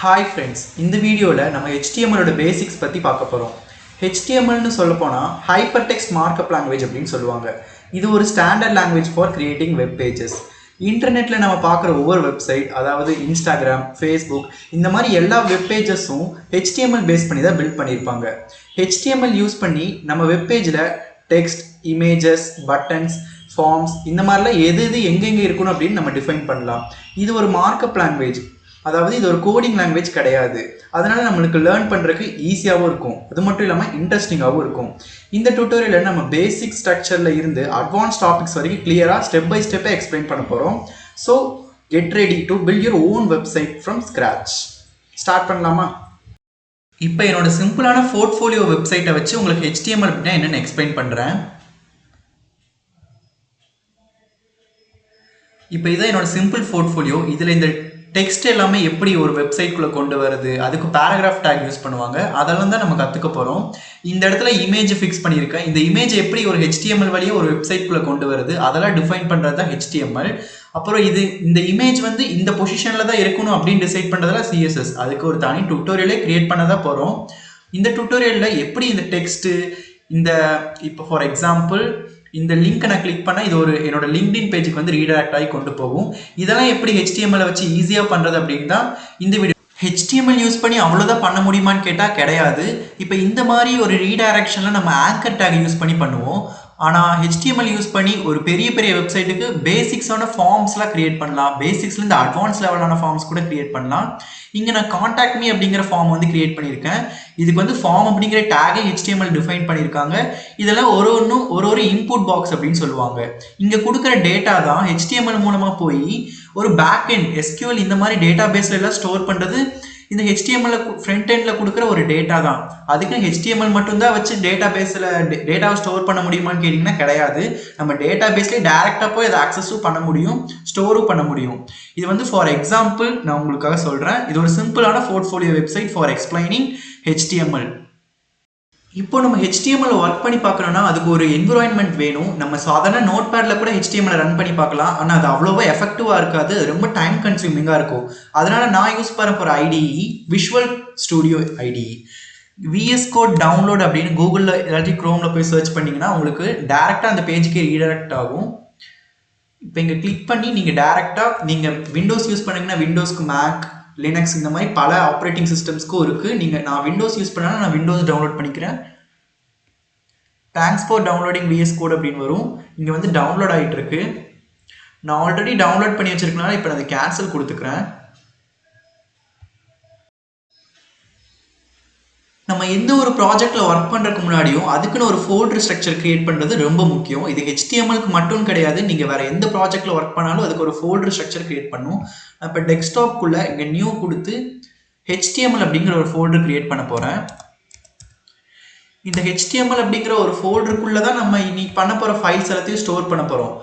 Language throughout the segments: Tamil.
Hi friends, இந்த வீடியோல நம்ம HTML ஓட பேசிக்ஸ் பத்தி பார்க்க போறோம். HTML னு சொல்லப்போனா Hypertext Markup Language அப்படினு சொல்லுவாங்க. இது ஒரு standard language for creating web pages. இன்டர்நெட்ல நம்ம பார்க்குற ஒவ்வொரு வெப்சைட், அதாவது Instagram, Facebook இந்த மாதிரி எல்லா வெப் பேजेसும் HTML பேஸ் பண்ணி தான் பில்ட் பண்ணிருப்பாங்க. HTML யூஸ் பண்ணி நம்ம வெப் பேஜ்ல டெக்ஸ்ட், இமேजेस, பட்டன்ஸ், ஃபார்ம்ஸ் இந்த மாதிரிலாம் எது எங்கெங்க இருக்கணும் அப்படின்னு நம்ம டிஃபைன் பண்ணலாம். இது ஒரு மார்க்அப் லாங்குவேஜ். அதாவது இது ஒரு கோடிங் லாங்குவேஜ் கிடையாது. அதனால நம்மளுக்கு லேர்ன் பண்றதுக்கு ஈஸியாகவும் இருக்கும். அது மட்டும் இல்லாமல் இன்ட்ரெஸ்டிங்காகவும் இருக்கும். இந்த டியூட்டோரியலில் நம்ம பேசிக் ஸ்ட்ரக்சர்ல இருந்து அட்வான்ஸ் டாபிக்ஸ் வரைக்கும் கிளியராக ஸ்டெப் பை ஸ்டெப்பை எக்ஸ்பிளைன் பண்ண போகிறோம். So get ready to build your own website from scratch. Start பண்ணலாமா? இப்போ என்னோட சிம்பிளான போர்ட்ஃபோலியோ வெப்சைட்டை வச்சு உங்களுக்கு HTML அப்படின்னா என்னென்னு எக்ஸ்பிளைன் பண்ணுறேன். இப்போ இதான் என்னோட சிம்பிள் போர்ட்ஃபோலியோ. இதில் இந்த டெக்ஸ்ட் எல்லாமே எப்படி ஒரு வெப்சைட்குள்ளே கொண்டு வருது, அதுக்கு பேராகிராஃப் டேக் யூஸ் பண்ணுவாங்க, அதெல்லாம் தான் நம்ம கற்றுக்க போகிறோம். இந்த இடத்துல இமேஜ் ஃபிக்ஸ் பண்ணியிருக்கேன். இந்த இமேஜ் எப்படி ஒரு HTML வழியாக ஒரு வெப்சைட்குள்ளே கொண்டு வருது அதெல்லாம் டிஃபைன் பண்ணுறது தான் HTML. அப்புறம் இந்த இமேஜ் வந்து இந்த பொசிஷனில் தான் இருக்கணும் அப்படின்னு டிசைட் பண்ணுறதுல CSS. அதுக்கு ஒரு தனி டுட்டோரியலே கிரியேட் பண்ண தான் போகிறோம். இந்த டுட்டோரியலில் எப்படி இந்த டெக்ஸ்ட்டு இப்போ ஃபார் எக்ஸாம்பிள் இந்த லிங்க்கை நான் கிளிக் பண்ணால் இது ஒரு என்னோட லிங்க்டின் பேஜுக்கு வந்து ரீடைரக்ட் ஆகி கொண்டு போகும். இதெல்லாம் எப்படி HTML வச்சு ஈஸியாக பண்ணுறது அப்படின்னு தான் இந்த வீடியோ. HTML யூஸ் பண்ணி அவ்வளோதான் பண்ண முடியுமான்னு கேட்டால் கிடையாது. இப்போ இந்த மாதிரி ஒரு ரீடைரக்ஷனில் நம்ம ஆங்கர் டேக் யூஸ் பண்ணி பண்ணுவோம். ஆனால் HTML யூஸ் பண்ணி ஒரு பெரிய வெப்சைட்டுக்கு பேசிக்ஸான ஃபார்ம்ஸ்லாம் கிரியேட் பண்ணலாம். பேசிக்ஸ்லேருந்து அட்வான்ஸ் லெவலான ஃபார்ம்ஸ் கூட கிரியேட் பண்ணலாம். இங்கே நான் கான்டாக்ட் மீ அப்படிங்கிற ஃபார்ம் வந்து கிரியேட் பண்ணியிருக்கேன். இதுக்கு வந்து ஃபார்ம் அப்படிங்கிற டேகை HTML டிஃபைன் பண்ணியிருக்காங்க. இதெல்லாம் ஒரு இன்புட் பாக்ஸ் அப்படின்னு சொல்லுவாங்க. இங்கே கொடுக்குற டேட்டா தான் HTML மூலமாக போய் ஒரு பேக் எண்ட் SQL இந்த மாதிரி டேட்டா பேஸ்ல எல்லாம் ஸ்டோர் பண்ணுறது இந்த HTML ஃப்ரண்ட் எண்டில் கொடுக்குற ஒரு டேட்டா தான். அதுக்கு HTML மட்டும்தான் வச்சு டேட்டா பேஸில் டேட்டாவை ஸ்டோர் பண்ண முடியுமான்னு கேட்டிங்கன்னா கிடையாது. நம்ம டேட்டா பேஸ்லேயே டேரெக்டாக போய் அதை ஆக்சஸும் பண்ண முடியும், ஸ்டோரும் பண்ண முடியும். இது வந்து ஃபார் எக்ஸாம்பிள் நான் உங்களுக்காக சொல்கிறேன். இது ஒரு சிம்பிளான portfolio website for explaining HTML. இப்போ நம்ம HTML ஒர்க் பண்ணி பார்க்கணும்னா அதுக்கு ஒரு என்விரான்மெண்ட் வேணும். நம்ம சாதாரண நோட் பேடில் கூட HTML ரன் பண்ணி பார்க்கலாம். ஆனால் அது அவ்வளோவா எஃபெக்டிவாக இருக்காது, ரொம்ப டைம் கன்சியூமிங்காக இருக்கும். அதனால நான் யூஸ் பண்ண போகிற IDE visual studio IDE. VS Code download அப்படின்னு கூகுளில் ஏதாச்சும் க்ரோமில் போய் சர்ச் பண்ணிங்கன்னா உங்களுக்கு டேரெக்டாக அந்த பேஜுக்கே ரீடைரக்ட் ஆகும். இப்போ இங்கே கிளிக் பண்ணி நீங்கள் டேரெக்டாக விண்டோஸ் யூஸ் பண்ணிங்கன்னா விண்டோஸ்க்கு, மேக், லினக்ஸ் இந்த மாதிரி பல ஆப்ரேட்டிங் சிஸ்டம்ஸ்க்கும் இருக்குது. நான் விண்டோஸ் யூஸ் பண்ணாலும் நான் விண்டோஸ் டவுன்லோட் பண்ணிக்கிறேன். Thanks for downloading VS Code அப்படின்னு வரும். இங்கே வந்து டவுன்லோட் ஆகிட்டு இருக்கு. நான் ஆல்ரெடி டவுன்லோட் பண்ணி வச்சிருக்கனால இப்போ நான் அதை கேன்சல் கொடுத்துக்கிறேன். நம்ம எந்த ஒரு ப்ராஜெக்டில் ஒர்க் பண்ணுறதுக்கு முன்னாடியும் அதுக்குன்னு ஒரு ஃபோல்டர் ஸ்ட்ரக்சர் கிரியேட் பண்ணுறது ரொம்ப முக்கியம். இது HTMLக்கு மட்டும் கிடையாது. நீங்கள் வேறு எந்த ப்ராஜெக்டில் ஒர்க் பண்ணாலும் அதுக்கு ஒரு ஃபோல்டர் ஸ்ட்ரக்சர் கிரியேட் பண்ணும். இப்போ டெஸ்க்டாப்குள்ளே இங்கே நியூ கொடுத்து HTML அப்படிங்கிற ஒரு ஃபோல்டர் கிரியேட் பண்ண போகிறேன். இந்த HTML அப்படிங்கிற ஒரு ஃபோல்டருக்குள்ளே தான் நம்ம இன்னைக்கு பண்ண போகிற ஃபைல்ஸ் எல்லாத்தையும் ஸ்டோர் பண்ண போகிறோம்.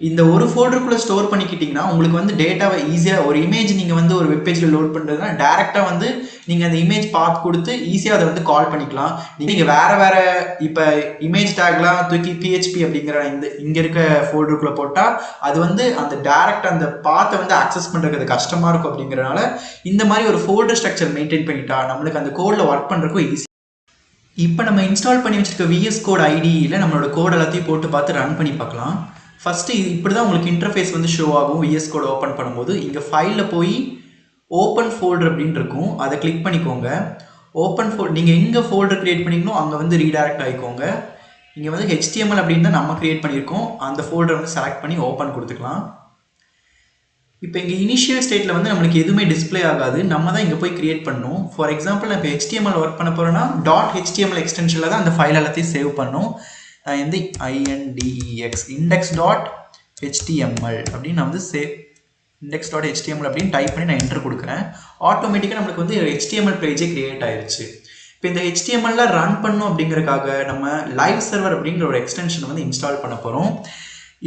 இந்த ஒரு ஃபோல்டருக்குள்ளே ஸ்டோர் பண்ணிக்கிட்டிங்கன்னா உங்களுக்கு வந்து டேட்டாவை ஈஸியாக ஒரு இமேஜ் நீங்கள் வந்து ஒரு வெப்பேஜில் லோட் பண்ணுறதுனா டேரெக்டாக வந்து நீங்கள் அந்த இமேஜ் பார்த்து கொடுத்து ஈஸியாக அதை வந்து கால் பண்ணிக்கலாம். நீங்கள் வேறு இப்போ இமேஜ் டேக்லாம் தூக்கி PHP அப்படிங்கிற இங்கே இருக்க ஃபோல்டருக்குள்ளே போட்டால் அது வந்து அந்த டேரெக்ட் அந்த பாத்தை வந்து அக்சஸ் பண்ணுறது கஷ்டமாக இருக்கும். அப்படிங்கிறனால இந்த மாதிரி ஒரு ஃபோல்டர் ஸ்ட்ரக்சர் மெயின்டைன் பண்ணிட்டா நம்மளுக்கு அந்த கோடில் ஒர்க் பண்ணுறதுக்கும் ஈஸி. இப்போ நம்ம இன்ஸ்டால் பண்ணி வச்சுருக்க VS Code IDEயில் நம்மளோட கோட் எல்லாத்தையும் போட்டு பார்த்து ரன் பண்ணி பார்க்கலாம். ஃபஸ்ட்டு இப்படி தான் உங்களுக்கு இன்டர்ஃபேஸ் வந்து ஷோ ஆகும். VS Code ஓப்பன் பண்ணும்போது இங்கே ஃபைலில் போய் ஓப்பன் ஃபோல்டர் அப்படின்னு இருக்கும், அதை கிளிக் பண்ணிக்கோங்க. ஓப்பன் நீங்கள் எங்கே ஃபோல்டர் க்ரியேட் பண்ணிக்கணும் அங்கே வந்து ரீடைரக்ட் ஆகிக்கோங்க. இங்கே வந்து HTML அப்படின்னு தான் நம்ம க்ரியேட் பண்ணியிருக்கோம். அந்த ஃபோல்டரை வந்து செலக்ட் பண்ணி ஓப்பன் கொடுத்துக்கலாம். இப்போ இங்கே இனிஷியல் ஸ்டேட்டில் வந்து நம்மளுக்கு எதுவுமே டிஸ்பிளே ஆகாது. நம்ம தான் இங்கே போய் க்ரியேட் பண்ணணும். ஃபார் எக்ஸாம்பிள் நான் இப்போ HTML ஒர்க் பண்ண போகிறேன்னா .html எக்ஸ்டென்ஷனில் தான் அந்த ஃபைல் எல்லாத்தையும் சேவ் பண்ணும். நான் வந்து index.html அப்படின்னு நான் வந்து index.html அப்படின்னு டைப் பண்ணி நான் என்டர் கொடுக்குறேன். ஆட்டோமேட்டிக்காக நம்மளுக்கு வந்து HTML பேஜே கிரியேட் ஆயிடுச்சு. இப்போ இந்த HTML ரன் பண்ணும் அப்படிங்கிறதுக்காக நம்ம லைவ் சர்வர் அப்படிங்கிற ஒரு எக்ஸ்டென்ஷன் வந்து இன்ஸ்டால் பண்ண போகிறோம்.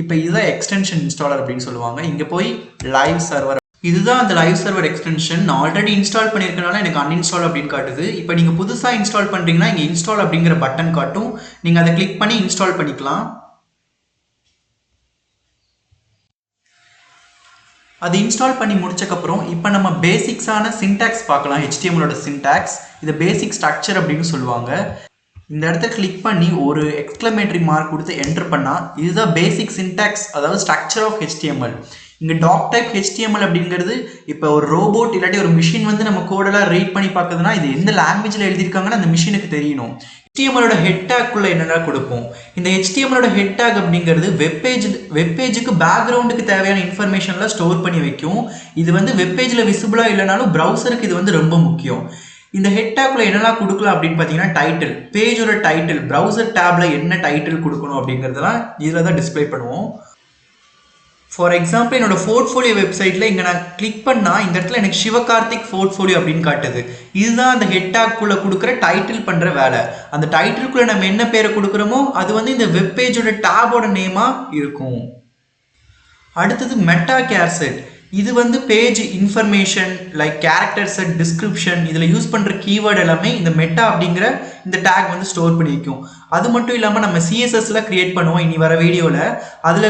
இப்போ இதுதான் எக்ஸ்டென்ஷன் இன்ஸ்டாலர் அப்படின்னு சொல்லுவாங்க. இங்கே போய் லைவ் சர்வர், இதுதான் அந்த லைவ் சர்வர் எக்ஸ்டென்ஷன். நான் ஆல்ரெடி இன்ஸ்டால் பண்ணியிருக்கனால எனக்கு அன்இன்ஸ்டால் அப்படின்னு காட்டுது. இப்போ நீங்கள் புதுசாக இன்ஸ்டால் பண்ணுறீங்கன்னா இங்கே இன்ஸ்டால் அப்படிங்கிற பட்டன் காட்டும். நீங்கள் அதை கிளிக் பண்ணி இன்ஸ்டால் பண்ணிக்கலாம். அது இன்ஸ்டால் பண்ணி முடிச்சக்கப்புறம் இப்போ நம்ம பேசிக்ஸான சின்டாக்ஸ் பார்க்கலாம். HTMLோட சின்டாக்ஸ், இதை பேசிக் ஸ்ட்ரக்சர் அப்படின்னு சொல்லுவாங்க. இந்த இடத்த கிளிக் பண்ணி ஒரு எக்ஸ்க்ளமேட்டரி மார்க் கொடுத்து என்டர் பண்ணால் இதுதான் பேசிக் சின்டாக்ஸ், அதாவது ஸ்ட்ரக்சர் ஆஃப் HTML. இங்கே டாக் டைப் HTML அப்படிங்கிறது இப்போ ஒரு ரோபோட் இல்லாட்டி ஒரு மிஷின் வந்து நம்ம கோடெல்லாம் ரீட் பண்ணி பார்க்குதுன்னா இது எந்த லாங்குவேஜில் எழுதியிருக்காங்கன்னு அந்த மிஷினுக்கு தெரியணும். HTMLோட ஹெட் டேக்குள்ளே என்னெல்லாம் கொடுப்போம். இந்த HTMLோட ஹெட் டேக் அப்படிங்கிறது வெப்பேஜுக்கு பேக்ரவுண்டுக்கு தேவையான இன்ஃபர்மேஷன்லாம் ஸ்டோர் பண்ணி வைக்கும். இது வந்து வெப்பேஜில் விசிபிளாக இல்லைனாலும் ப்ரௌசருக்கு இது வந்து ரொம்ப முக்கியம். இந்த ஹெட் டேக்குள்ள என்னெல்லாம் கொடுக்கலாம் அப்படின்னு பார்த்தீங்கன்னா டைட்டில், பேஜோட டைட்டில், ப்ரௌசர் டேப்ல என்ன டைட்டில் கொடுக்கணும் அப்படிங்கிறதெல்லாம் இதில் தான் டிஸ்பிளே பண்ணுவோம். ஃபார் எக்ஸாம்பிள் என்னோட போர்ட்ஃபோலியோ வெப்சைட்டில் இங்கே நான் கிளிக் பண்ணால் இந்த இடத்துல எனக்கு சிவகார்த்திக் போர்ட்ஃபோலியோ அப்படின்னு காட்டுது. இதுதான் அந்த ஹெட் டேக்குள்ளே கொடுக்குற டைட்டில் பண்ணுற வேலை. அந்த டைட்டிலுக்குள்ளே நம்ம என்ன பேரை கொடுக்குறோமோ அது வந்து இந்த வெப்பேஜோட டேபோட நேமாக இருக்கும். அடுத்தது மெட்டா கேர்செட். இது வந்து page information like character set, description, இதில் யூஸ் பண்ணுற கீவேர்டு எல்லாமே இந்த மெட்டா அப்படிங்கிற இந்த டேக் வந்து ஸ்டோர் பண்ணி வைக்கும். அது மட்டும் இல்லாமல் நம்ம சிஎஸ்எஸ்லாம் க்ரியேட் பண்ணுவோம் இனி வர வீடியோவில். அதில்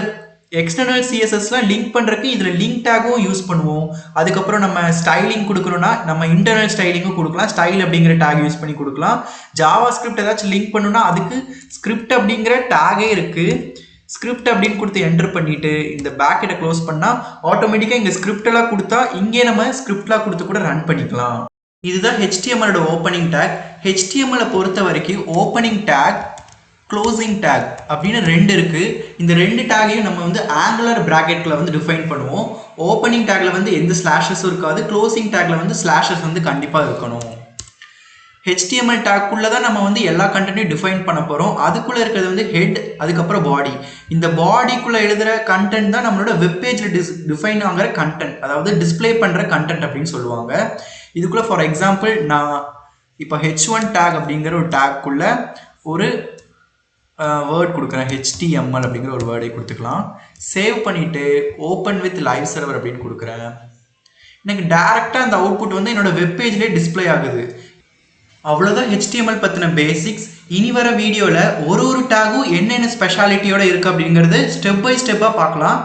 எக்ஸ்டர்னல் சிஎஸ்எஸ்லாம் லிங்க் பண்ணுறதுக்கு இதில் லிங்க் டேக்கும் யூஸ் பண்ணுவோம். அதுக்கப்புறம் நம்ம ஸ்டைலிங் கொடுக்குறோன்னா நம்ம இன்டர்னல் ஸ்டைலிங்கும் கொடுக்கலாம். ஸ்டைல் அப்படிங்கிற டேக் யூஸ் பண்ணி கொடுக்கலாம். ஜாவா ஸ்கிரிப்ட் ஏதாச்சும் லிங்க் பண்ணணும்னா அதுக்கு ஸ்கிரிப்ட் அப்படிங்கிற டேகே இருக்குது. ஸ்கிரிப்ட் அப்படின்னு கொடுத்து என்டர் பண்ணிட்டு இந்த பேக்கெட்டை க்ளோஸ் பண்ணால் ஆட்டோமேட்டிக்காக இங்கே ஸ்கிரிப்டெல்லாம் கொடுத்தா இங்கே நம்ம ஸ்கிரிப்ட்லாம் கொடுத்து கூட ரன் பண்ணிக்கலாம். இதுதான் HTMLோட ஓப்பனிங் டேக். HTMLை பொறுத்த வரைக்கும் ஓப்பனிங் டேக், க்ளோசிங் டேக் அப்படின்னு ரெண்டு இருக்குது. இந்த ரெண்டு டேகையும் நம்ம வந்து ஆங்குலர் ப்ராக்கெட்டில் வந்து டிஃபைன் பண்ணுவோம். ஓப்பனிங் டேக்கில் வந்து எந்த ஸ்லாஷஸும் இருக்காது. க்ளோசிங் டேக்கில் வந்து ஸ்லாஷஸ் வந்து கண்டிப்பாக இருக்கணும். HTML டேக்குள்ளே தான் நம்ம வந்து எல்லா கண்டென்ட்டையும் டிஃபைன் பண்ண போகிறோம். அதுக்குள்ளே இருக்கிறது வந்து ஹெட், அதுக்கப்புறம் பாடி. இந்த பாடிக்குள்ளே எழுதுகிற கண்டென்ட் தான் நம்மளோட வெப்பேஜில் டிஃபைன் ஆகிற கண்டென்ட், அதாவது டிஸ்பிளே பண்ணுற கண்டென்ட் அப்படின்னு சொல்லுவாங்க. இதுக்குள்ளே ஃபார் எக்ஸாம்பிள் நான் இப்போ H1 டேக் அப்படிங்கிற ஒரு டேக்குள்ளே ஒரு வேர்ட் கொடுக்குறேன். HTML அப்படிங்கிற ஒரு வேர்டை கொடுத்துக்கலாம். சேவ் பண்ணிவிட்டு ஓப்பன் வித் லைவ் சர்வர் அப்படின்னு கொடுக்குறேன். எனக்கு டேரெக்டாக அந்த அவுட்புட் வந்து என்னோடய வெப்பேஜ்லேயே டிஸ்பிளே ஆகுது. அவ்வளோதான் HTML பற்றின பேசிக்ஸ். இனி வர வீடியோவில் ஒரு டேகும் என்னென்ன ஸ்பெஷாலிட்டியோடு இருக்குது அப்படிங்கிறது ஸ்டெப் பை ஸ்டெப்பாக பார்க்கலாம்.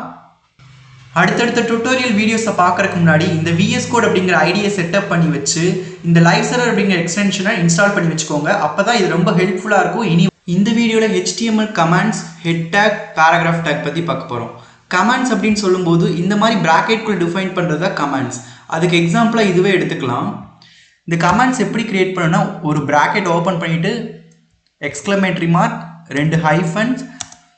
அடுத்தடுத்த டுட்டோரியல் வீடியோஸை பார்க்குறதுக்கு முன்னாடி இந்த VS Code அப்படிங்கிற ஐடியை செட்டப் பண்ணி வச்சு இந்த லைவ் சர்வர் அப்படிங்கிற எக்ஸ்டென்ஷனை இன்ஸ்டால் பண்ணி வச்சுக்கோங்க. அப்போ தான் இது ரொம்ப ஹெல்ப்ஃபுல்லாக இருக்கும். இனி இந்த வீடியோவில் HTML commands, head take, paragraph take பற்றி பார்க்க போகிறோம். கமாண்ட்ஸ் அப்படின்னு சொல்லும்போது இந்த மாதிரி ப்ராக்கெட்குள்ளே டிஃபைன் பண்ணுறது தான் கமாண்ட்ஸ். அதுக்கு எக்ஸாம்பிளாக இதுவே எடுத்துக்கலாம். இந்த கமாண்ட்ஸ் எப்படி கிரியேட் பண்ணணும்னா ஒரு ப்ராக்கெட் ஓப்பன் பண்ணிவிட்டு எக்ஸ்க்ளமேட்டரி மார்க், 2 ஹைஃபன்ஸ்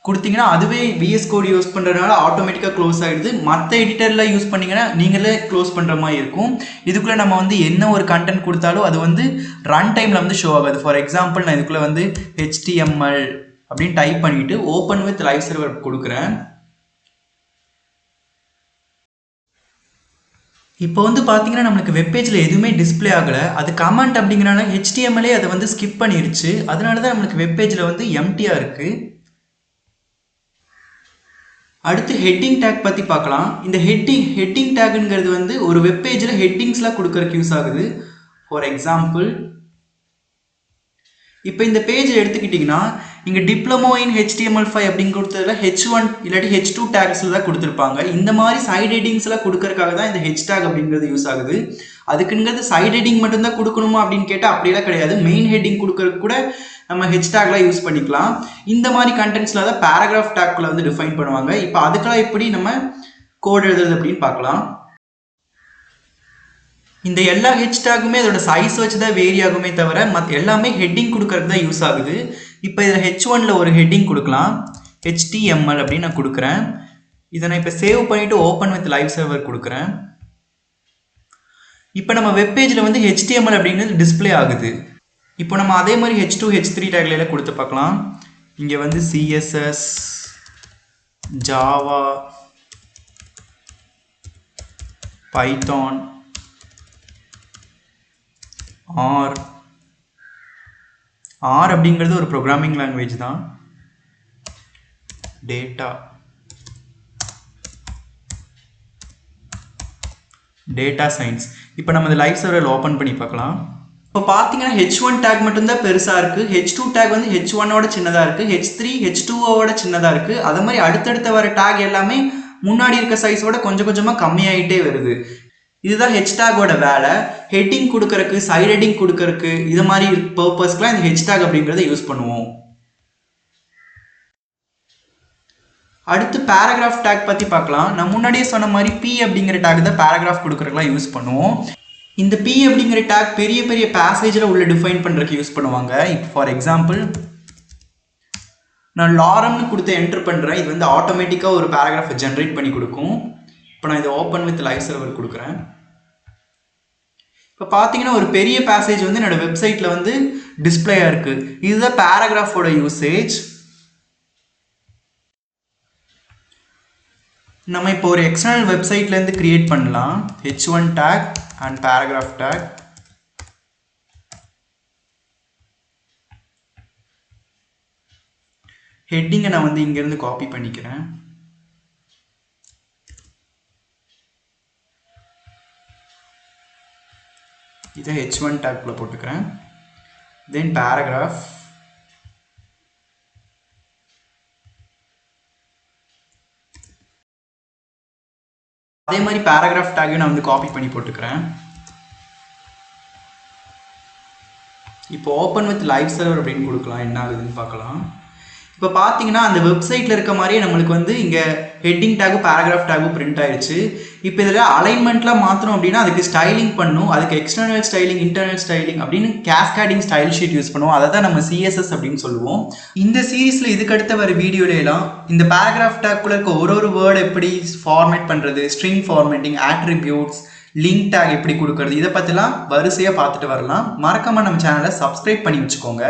கொடுத்தீங்கன்னா அதுவே VS Code யூஸ் பண்ணுறதுனால ஆட்டோமேட்டிக்காக க்ளோஸ் ஆகிடுது. மற்ற எடிட்டரில் யூஸ் பண்ணிங்கன்னா நீங்களே க்ளோஸ் பண்ணுற மாதிரி இருக்கும். இதுக்குள்ளே நம்ம வந்து என்ன ஒரு கண்டென்ட் கொடுத்தாலும் அது வந்து ரன் டைமில் வந்து ஷோ ஆகாது. ஃபார் எக்ஸாம்பிள் நான் இதுக்குள்ளே வந்து HTML அப்படின்னு டைப் பண்ணிவிட்டு ஓப்பன் வித் லைவ் சர்வர் கொடுக்குறேன். இப்போ வந்து பார்த்தீங்கன்னா நம்மளுக்கு வெப்பேஜில் எதுவுமே டிஸ்பிளே ஆகலை. அது கமெண்ட் அப்படிங்கிறனால HTMLே அதை வந்து ஸ்கிப் பண்ணிருச்சு. அதனால தான் நம்மளுக்கு வெப்பேஜில் வந்து எம்டியாக இருக்குது. அடுத்து ஹெட்டிங் டேக் பற்றி பார்க்கலாம். இந்த ஹெட்டிங் டேக்குங்கிறது வந்து ஒரு வெப்பேஜில் ஹெட்டிங்ஸ்லாம் கொடுக்கறதுக்கு யூஸ் ஆகுது. ஃபார் எக்ஸாம்பிள் இப்போ இந்த பேஜில் எடுத்துக்கிட்டிங்கன்னா இங்கே டிப்ளமோ இன் HTML5 அப்படின்னு கொடுத்ததில் H1 இல்லாட்டி H2 டேக்ஸில் தான் கொடுத்துருப்பாங்க. இந்த மாதிரி சைட் ஹெட்டிங்ஸ்லாம் கொடுக்கறதுக்காக தான் இந்த ஹெச் டேக் அப்படிங்கிறது யூஸ் ஆகுது. அதுக்குங்கிறது சைட் ஹெட்டிங் மட்டும்தான் கொடுக்கணுமா அப்படின்னு கேட்டால் அப்படியெல்லாம் கிடையாது. மெயின் ஹெட்டிங் கொடுக்கறதுக்கு கூட நம்ம ஹெச் டேக்லாம் யூஸ் பண்ணிக்கலாம். இந்த மாதிரி கண்டென்ட்ஸில் தான் பேராகிராஃப் டேக்குள்ள வந்து டிஃபைன் பண்ணுவாங்க. இப்போ அதுக்கெல்லாம் எப்படி நம்ம கோட் எழுதுறது அப்படின்னு பார்க்கலாம். இந்த எல்லா ஹெச் டேக்குமே அதோட சைஸ் வச்சு தான் வேரி ஆகுமே தவிர மற்ற எல்லாமே ஹெட்டிங் கொடுக்கறது தான் யூஸ் ஆகுது. இப்போ இதில் H1ல் ஒரு ஹெட்டிங் கொடுக்கலாம். HTML அப்படின்னு நான் கொடுக்குறேன். இதை நான் இப்போ சேவ் பண்ணிவிட்டு ஓப்பன் வித் லைவ் சர்வர் கொடுக்குறேன். இப்போ நம்ம வெப்பேஜில் வந்து HTML அப்படிங்கிறது டிஸ்பிளே ஆகுது. இப்போ நம்ம அதே மாதிரி H2, H3 டேக்லாம் கொடுத்து பார்க்கலாம். இங்கே வந்து CSS, ஜாவா, பைத்தான், R அப்படிங்கிறது ஒரு ப்ரோக்ராமிங் லாங்குவேஜ் தான். Data science. இப்போ நம்ம இந்த லைவ் சர்வரில் ஓப்பன் பண்ணி பார்க்கலாம். இப்போ பார்த்தீங்கன்னா H1 டேக் மட்டும்தான் பெருசாக இருக்குது. H2 டேக் வந்து H1ஓட சின்னதாக இருக்குது. H3 H2ஓட சின்னதாக இருக்குது. அது மாதிரி அடுத்தடுத்த வர டேக் எல்லாமே முன்னாடி இருக்க சைஸோட கொஞ்சம் கொஞ்சமாக கம்மியாயிட்டே வருது. இதுதான் ஹெச்டாகோட வேலை. ஹெட்டிங் கொடுக்கறக்கு, சைட் ஹெட்டிங் கொடுக்கறக்கு, இது மாதிரி பர்பஸ்க்குலாம் இந்த ஹெச்டாக் அப்படிங்கிறத யூஸ் பண்ணுவோம். அடுத்து பேராகிராஃப் டேக் பற்றி பார்க்கலாம். நான் முன்னாடியே சொன்ன மாதிரி பி அப்படிங்கிற டேக் தான் பேராகிராஃப் கொடுக்கறதுக்குலாம் யூஸ் பண்ணுவோம். இந்த பி அப்படிங்கிற டேக் பெரிய பெரிய பேசேஜில் உள்ள டிஃபைன் பண்ணுறதுக்கு யூஸ் பண்ணுவாங்க. இப்போ ஃபார் எக்ஸாம்பிள் நான் லாரம்னு கொடுத்து என்டர் பண்ணுறேன். இது வந்து ஆட்டோமேட்டிக்காக ஒரு பேராகிராஃபை ஜென்ரேட் பண்ணி கொடுக்கும். இப்போ நான் இதை ஓப்பன் வித் லைவ் சர்வர் கொடுக்குறேன். இப்போ பார்த்தீங்கன்னா ஒரு பெரிய பேசேஜ் வந்து என்னோடய வெப்சைட்டில் வந்து டிஸ்பிளேயாக இருக்குது. இதுதான் பேராகிராஃபோட யூசேஜ். நம்ம இப்போ ஒரு எக்ஸ்டர்னல் வெப்சைட்லேருந்து க்ரியேட் பண்ணலாம். h1 tag and paragraph tag. ஹெட்டிங்கை நான் வந்து இங்கேருந்து காப்பி பண்ணிக்கிறேன். இதை h1 டேக்ல போட்டுக்கிறேன். தென் பேராகிராஃப், அதே மாதிரி பேராகிராஃப் டேக்கையும் நான் வந்து காப்பி பண்ணி போட்டுக்கிறேன். இப்போ ஓப்பன் வித் லைவ் சர்வர் அப்படின்னு கொடுக்கலாம். என்ன ஆகுதுன்னு பார்க்கலாம். இப்போ பார்த்தீங்கன்னா அந்த வெப்சைட்டில் இருக்க மாதிரியே நம்மளுக்கு வந்து இங்கே ஹெட்டிங் டேக்கும் பேராகிராஃப் டேக்கும் பிரிண்ட் ஆயிடுச்சு. இப்போ இதில் அலைன்மெண்ட்லாம் மாற்றணும் அப்படின்னா அதுக்கு ஸ்டைலிங் பண்ணணும். அதுக்கு எக்ஸ்டர்னல் ஸ்டைலிங், இன்டர்னல் ஸ்டைலிங் அப்படின்னு கேஸ்கேடிங் ஸ்டைல் ஷீட் யூஸ் பண்ணுவோம். அதை தான் நம்ம சிஎஸ்எஸ் அப்படின்னு சொல்லுவோம். இந்த சீரீஸில் இதுக்கடுத்த வர வீடியோலாம் இந்த பேராகிராஃப் டேக்குள்ள இருக்க ஒரு வேர்டு எப்படி ஃபார்மேட் பண்ணுறது, string formatting, attributes, link take எப்படி கொடுக்கறது, இதை பற்றிலாம் வரிசையாக பார்த்துட்டு வரலாம். மறக்காமல் நம்ம சேனலை சப்ஸ்கிரைப் பண்ணி வச்சுக்கோங்க.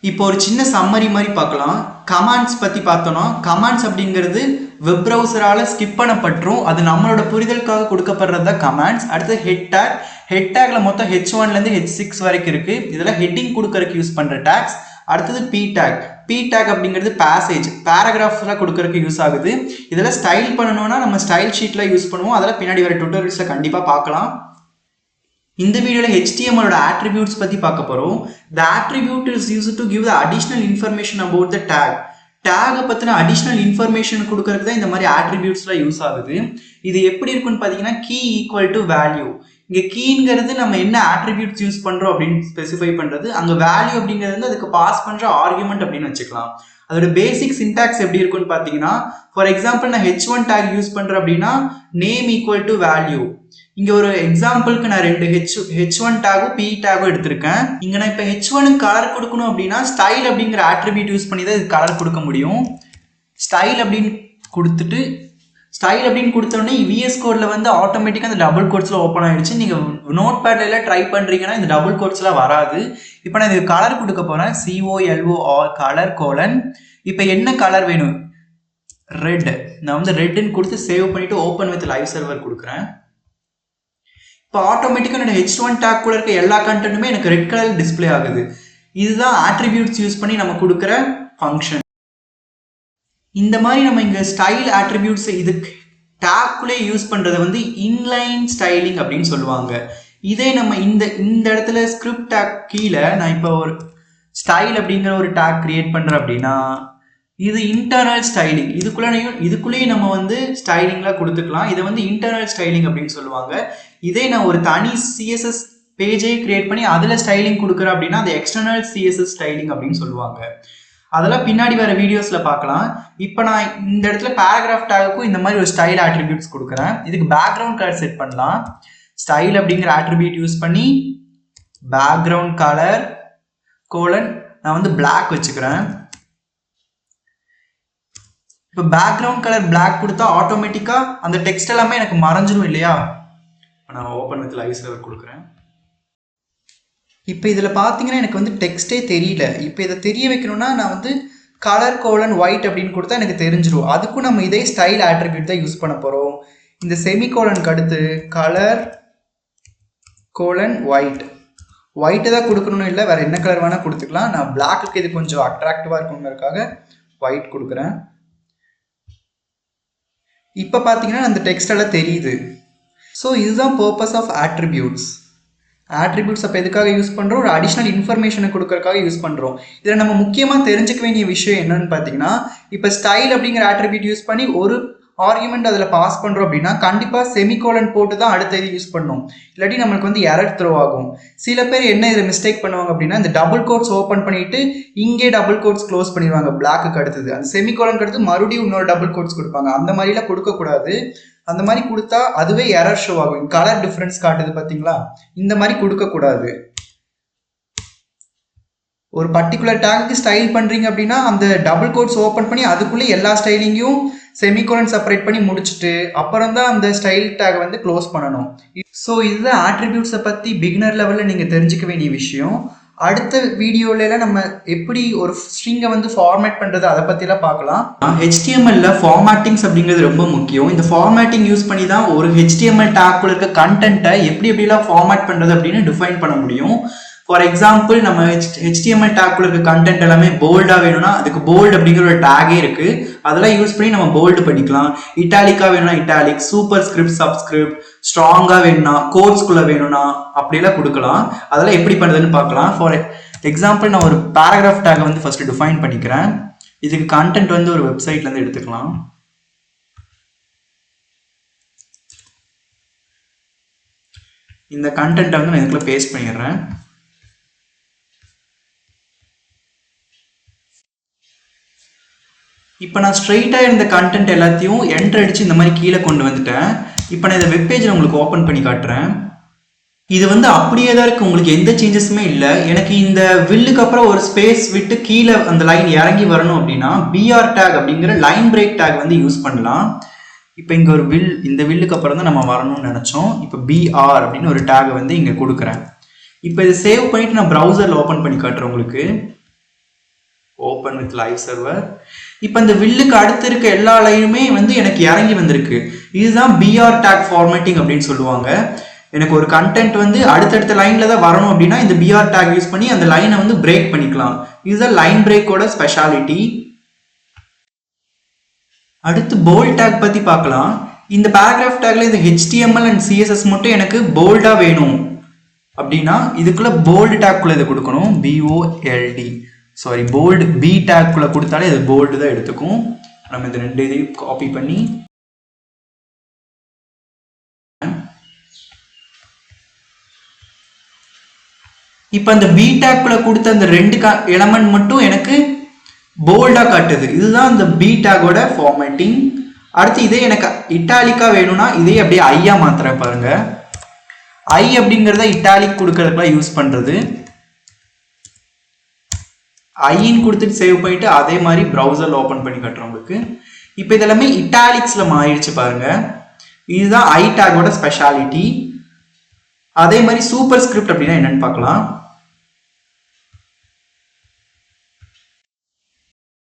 இப்போ ஒரு சின்ன சம்மரி மாதிரி பார்க்கலாம். கமாண்ட்ஸ் பற்றி பார்த்தோன்னா, கமாண்ட்ஸ் அப்படிங்கிறது வெப் ப்ரௌசரால் ஸ்கிப் பண்ணப்பட்டுரும். அது நம்மளோட புரிதலுக்காக கொடுக்கப்படுறது தான் கமாண்ட்ஸ். அடுத்து ஹெட் டேக். ஹெட் டேக்ல மொத்தம் h1லேருந்து h6 வரைக்கும் இருக்குது. இதில் ஹெட்டிங் கொடுக்கறதுக்கு யூஸ் பண்ணுற டேக்ஸ். அடுத்தது பி டேக். பி டேக் அப்படிங்கிறது பேசேஜ், பேராகிராஃப்லாம் கொடுக்கறதுக்கு யூஸ் ஆகுது. இதில் ஸ்டைல் பண்ணணும்னா நம்ம ஸ்டைல் ஷீட்டில் யூஸ் பண்ணுவோம். அதெல்லாம் பின்னாடி வர டுட்டோரியல்ஸில் கண்டிப்பாக பார்க்கலாம். இந்த வீடியோவில் HTML attributes பற்றி பார்க்க போகிறோம். The attribute is used to give the additional information about the tag. டேகை பற்றின அடிஷ்னல் இன்ஃபர்மேஷன் கொடுக்கறதுக்கு தான் இந்த மாதிரி ஆட்ரிபியூட்ஸ்லாம் யூஸ் ஆகுது. இது எப்படி இருக்குன்னு பார்த்தீங்கன்னா கீ ஈக்குவல் டு வேல்யூ. இங்கே கீங்கிறது நம்ம என்ன ஆட்ரிபியூட்ஸ் யூஸ் பண்ணுறோம் அப்படின்னு ஸ்பெசிஃபை பண்ணுறது. அங்கே வேல்யூ அப்படிங்கிறது வந்து அதுக்கு பாஸ் பண்ணுற ஆர்குமெண்ட் அப்படின்னு வச்சுக்கலாம். அதோட பேசிக் சின்டாக்ஸ் எப்படி இருக்குன்னு பார்த்தீங்கன்னா, ஃபார் எக்ஸாம்பிள் நான் h1 டேக் யூஸ் பண்ணுறேன் அப்படின்னா நேம் ஈக்குவல் டு வேல்யூ. இங்கே ஒரு எக்ஸாம்பிளுக்கு நான் ரெண்டு h1 டேகும் p டேகும் எடுத்திருக்கேன். இங்கே நான் இப்போ h1க்கு கலர் கொடுக்கணும் அப்படின்னா ஸ்டைல் அப்படிங்கிற ஆட்ரிபியூட் யூஸ் பண்ணி தான் இது கலர் கொடுக்க முடியும். ஸ்டைல் அப்படின்னு கொடுத்துட்டு ஸ்டைல் அப்படின்னு கொடுத்தோடனே விஎஸ் கோடில் வந்து ஆட்டோமேட்டிக்காக அந்த டபுள் கோட்ஸில் ஓப்பன் ஆகிடுச்சு. நீங்கள் நோட் பேட்ல ட்ரை பண்ணுறீங்கன்னா இந்த டபுள் கோட்ஸ்லாம் வராது. இப்போ நான் இதுக்கு கலர் கொடுக்க போகிறேன். COLOR colour colon. இப்போ என்ன கலர் வேணும்? ரெட். நான் வந்து ரெட்டுன்னு கொடுத்து சேவ் பண்ணிவிட்டு ஓப்பன் வித் லைவ் சர்வர் கொடுக்குறேன். இப்போ ஆட்டோமேட்டிக்காக என்னோட h1 டேக் கூட இருக்க எல்லா கண்டென்ட்டுமே எனக்கு ரெட் கலர் டிஸ்பிளே ஆகுது. இதுதான் ஆட்ரிபியூட்ஸ் யூஸ் பண்ணி நம்ம கொடுக்குற ஃபங்க்ஷன். இந்த மாதிரி நம்ம இங்கே ஸ்டைல் ஆட்ரிபியூட்ஸ் இது டேக்குள்ளே யூஸ் பண்ணுறதை வந்து இன்லைன் ஸ்டைலிங் அப்படின்னு சொல்லுவாங்க. இதே நம்ம இந்த இடத்துல ஸ்கிரிப்ட் டேக் கீழே நான் இப்போ ஒரு ஸ்டைல் அப்படிங்கிற ஒரு டேக் கிரியேட் பண்ணுறேன் அப்படின்னா இது இன்டர்னல் ஸ்டைலிங். இதுக்குள்ளேயும் நம்ம வந்து ஸ்டைலிங்லாம் கொடுத்துக்கலாம். இதை வந்து இன்டர்னல் ஸ்டைலிங் அப்படின்னு சொல்லுவாங்க. இதே நான் ஒரு தனி சிஎஸ்எஸ் பேஜே கிரியேட் பண்ணி அதில் ஸ்டைலிங் கொடுக்குறேன் அப்படின்னா அது எக்ஸ்டர்னல் சிஎஸ்எஸ் ஸ்டைலிங் அப்படின்னு சொல்லுவாங்க. அதெல்லாம் பின்னாடி வர வீடியோஸில் பார்க்கலாம். இப்போ நான் இந்த இடத்துல பேராகிராஃப் டேக்குக்கும் இந்த மாதிரி ஒரு ஸ்டைல் ஆட்ரிபியூட்ஸ் கொடுக்குறேன். இதுக்கு பேக்ரவுண்ட் கலர் செட் பண்ணலாம். ஸ்டைல் அப்படிங்கிற ஆட்ரிபியூட் யூஸ் பண்ணி பேக்ரவுண்ட் கலர் கோலன் நான் வந்து பிளாக் வச்சுக்கிறேன். இப்போ பேக்ரவுண்ட் கலர் பிளாக் கொடுத்தா ஆட்டோமேட்டிக்காக அந்த டெக்ஸ்ட் எல்லாமே எனக்கு மறைஞ்சிடும் இல்லையா? நான் ஓப்பன் வித் லைவ் சர்வர் கொடுக்குறேன். இப்போ இதில் பார்த்தீங்கன்னா எனக்கு வந்து டெக்ஸ்ட்டே தெரியல. இப்போ இதை தெரிய வைக்கணும்னா நான் வந்து கலர் கோலன் ஒயிட் அப்படின்னு கொடுத்தா எனக்கு தெரிஞ்சிடும். அதுக்கும் நம்ம இதே ஸ்டைல் ஆட்ரிபியூட் தான் யூஸ் பண்ண போகிறோம். இந்த செமி கோலனுக்கு அடுத்து கலர் கோலன் ஒயிட்டு தான் கொடுக்கணும்னு இல்லை, வேறு என்ன கலர் வேணால் கொடுத்துக்கலாம். நான் பிளாக்குக்கு இது கொஞ்சம் அட்ராக்டிவாக இருக்கணுங்கிறதுக்காக ஒயிட் கொடுக்குறேன். இப்போ பார்த்தீங்கன்னா அந்த டெக்ஸ்ட் எல்லாம் தெரியுது. ஸோ இதுதான் பர்பஸ் ஆஃப் ஆட்ரிபியூட்ஸ். ஆட்ரிபியூட்ஸ் அப்போ எதுக்காக யூஸ் பண்ணுறோம்? ஒரு அடிஷ்னல் இன்ஃபர்மேஷனை கொடுக்கறதுக்காக யூஸ் பண்ணுறோம். இதில் நம்ம முக்கியமாக தெரிஞ்சுக்க வேண்டிய விஷயம் என்னன்னு பார்த்தீங்கன்னா, இப்போ ஸ்டைல் அப்படிங்கிற ஆட்ரிபியூட் யூஸ் பண்ணி ஒரு ஆர்குமெண்ட் அதில் பாஸ் பண்ணுறோம் அப்படின்னா கண்டிப்பாக செமிகோலன் போட்டு தான் அடுத்த இது யூஸ் பண்ணணும். இல்லாட்டி நம்மளுக்கு வந்து எரர் த்ரோ ஆகும். சில பேர் என்ன இதில் மிஸ்டேக் பண்ணுவாங்க அப்படின்னா, இந்த டபுள் கோட்ஸ் ஓப்பன் பண்ணிட்டு இங்கே டபுள் கோட்ஸ் க்ளோஸ் பண்ணிடுவாங்க பிளாக்கு அடுத்தது. அந்த செமிகோலனுக்கு அடுத்து மறுபடியும் இன்னொரு டபுள் கோட்ஸ் கொடுப்பாங்க. அந்த மாதிரிலாம் கொடுக்கக்கூடாது. அந்த மாதிரி கொடுத்தா அதுவே எரர் ஷோ ஆகும். கலர் டிஃப்ரென்ஸ் காட்டுது பார்த்தீங்களா? இந்த மாதிரி கொடுக்கக்கூடாது. ஒரு பர்டிகுலர் டேக்கு ஸ்டைல் பண்ணுறீங்க அப்படின்னா அந்த டபுள் கோட்ஸ் ஓப்பன் பண்ணி அதுக்குள்ளே எல்லா ஸ்டைலிங்கையும் செமிகோலன் செப்பரேட் பண்ணி முடிச்சுட்டு அப்புறம் தான் அந்த ஸ்டைல் டேக் வந்து க்ளோஸ் பண்ணணும். ஸோ இதுதான் ஆட்ரிபியூட்ஸை பற்றி பிகினர் லெவலில் நீங்கள் தெரிஞ்சுக்க வேண்டிய விஷயம். அடுத்த வீடியோல நம்ம எப்படி ஒரு ஸ்ட்ரிங்கை வந்து ஃபார்மேட் பண்ணுறது அதை பற்றிலாம் பார்க்கலாம். HTML ஃபார்மேட்டிங்ஸ் அப்படிங்கிறது ரொம்ப முக்கியம். இந்த ஃபார்மேட்டிங் யூஸ் பண்ணி தான் ஒரு HTML டேக்குள்ள இருக்க கண்டென்ட்டை எப்படிலாம் ஃபார்மேட் பண்ணுறது அப்படின்னு டிஃபைன் பண்ண முடியும். ஃபார் எக்ஸாம்பிள் நம்ம HTML டேக்குள்ள இருக்க கண்டென்ட் எல்லாமே போல்டாக வேணும்னா அதுக்கு போல்டு அப்படிங்கிற ஒரு டேகே இருக்குது. அதெல்லாம் யூஸ் பண்ணி நம்ம போல்டு பண்ணிக்கலாம். இட்டாலிக்காக வேணும்னா இட்டாலிக், சூப்பர் ஸ்கிரிப்ட், சப்ஸ்கிரிப்ட், ஸ்ட்ராங்காக வேணும்னா கோட்ஸ்குள்ளே வேணும்னா அப்படியெல்லாம் கொடுக்கலாம். அதெல்லாம் எப்படி பண்ணுறதுன்னு பார்க்கலாம். ஃபார் எக்ஸாம்பிள் நான் ஒரு பேராகிராஃப் டேகை வந்து ஃபர்ஸ்ட் டிஃபைன் பண்ணிக்கிறேன். இதுக்கு கண்டென்ட் வந்து ஒரு வெப்சைட்லேருந்து எடுத்துக்கலாம். இந்த கண்டென்ட்டை வந்து நான் இதுக்குள்ள பேஸ்ட் பண்ணிடுறேன். இப்போ நான் ஸ்ட்ரெயிட்டாக இருந்த கண்டென்ட் எல்லாத்தையும் என்டர் அடித்து இந்த மாதிரி கீழே கொண்டு வந்துட்டேன். இப்போ நான் இந்த வெப்பேஜில் உங்களுக்கு ஓப்பன் பண்ணி காட்டுறேன். இது வந்து அப்படியே தான் இருக்குது, உங்களுக்கு எந்த சேஞ்சஸுமே இல்லை. எனக்கு இந்த வில்லுக்கு அப்புறம் ஒரு ஸ்பேஸ் விட்டு கீழே அந்த லைன் இறங்கி வரணும் அப்படின்னா BR டேக் அப்படிங்கிற லைன் பிரேக் டேக் வந்து யூஸ் பண்ணலாம். இப்போ இங்கே ஒரு இந்த வில்லுக்கு அப்புறம் தான் நம்ம வரணும்னு நினச்சோம். இப்போ BR அப்படின்னு ஒரு டேகை வந்து இங்கே கொடுக்குறேன். இப்போ இதை சேவ் பண்ணிவிட்டு நான் ப்ரௌசரில் ஓப்பன் பண்ணி காட்டுறேன் உங்களுக்கு. Open with live server. இப்போ இந்த வில்லுக்கு அடுத்து இருக்க எல்லா லைனுமே வந்து எனக்கு இறங்கி வந்திருக்கு. இதுதான் BR டேக் ஃபார்மேட்டிங் அப்படின்னு சொல்லுவாங்க. எனக்கு ஒரு கண்டென்ட் வந்து அடுத்தடுத்த லைன்ல தான் வரணும் அப்படின்னா இந்த BR டேக் யூஸ் பண்ணி அந்த லைனை வந்து பிரேக் பண்ணிக்கலாம். இதுதான் லைன் பிரேக்கோட ஸ்பெஷாலிட்டி. அடுத்து போல்ட் டேக் பற்றி பார்க்கலாம். இந்த பேராகிராஃப் டேக்ல இந்த HTML அண்ட் CSS மட்டும் எனக்கு போல்டாக வேணும் அப்படின்னா இதுக்குள்ள போல்டு டேக்குள்ள இதை கொடுக்கணும். BOLD சாரி போல்டு B டேக்குள்ள கொடுத்தாலே அது போல்டு தான் எடுத்துக்கும். நம்ம இந்த ரெண்டு இதையும் காப்பி பண்ணி இப்போ அந்த B டேக்குள்ள கொடுத்த அந்த ரெண்டு எலமெண்ட் மட்டும் எனக்கு போல்டாக காட்டுது. இதுதான் இந்த B டேக்கோட ஃபார்மேட்டிங். அடுத்து இதே எனக்கு இட்டாலிக்கா வேணும்னா இதே அப்படியே ஐயா மாத்திர பாருங்க. ஐ அப்படிங்கிறத இட்டாலிக் கொடுக்கறதுக்குலாம் யூஸ் பண்ணுறது. ஐன்னு கொடுத்துட்டு சேவ் பண்ணிட்டு அதே மாதிரி ப்ரௌசரில் ஓப்பன் பண்ணி காட்டுறோம் உங்களுக்கு. இப்போ இதெல்லாமே இட்டாலிக்ஸில் மாறிடுச்சு பாருங்க. இதுதான் ஐ டேக்கோட ஸ்பெஷாலிட்டி. அதே மாதிரி சூப்பர் ஸ்கிரிப்ட் அப்படின்னா என்னன்னு பார்க்கலாம்.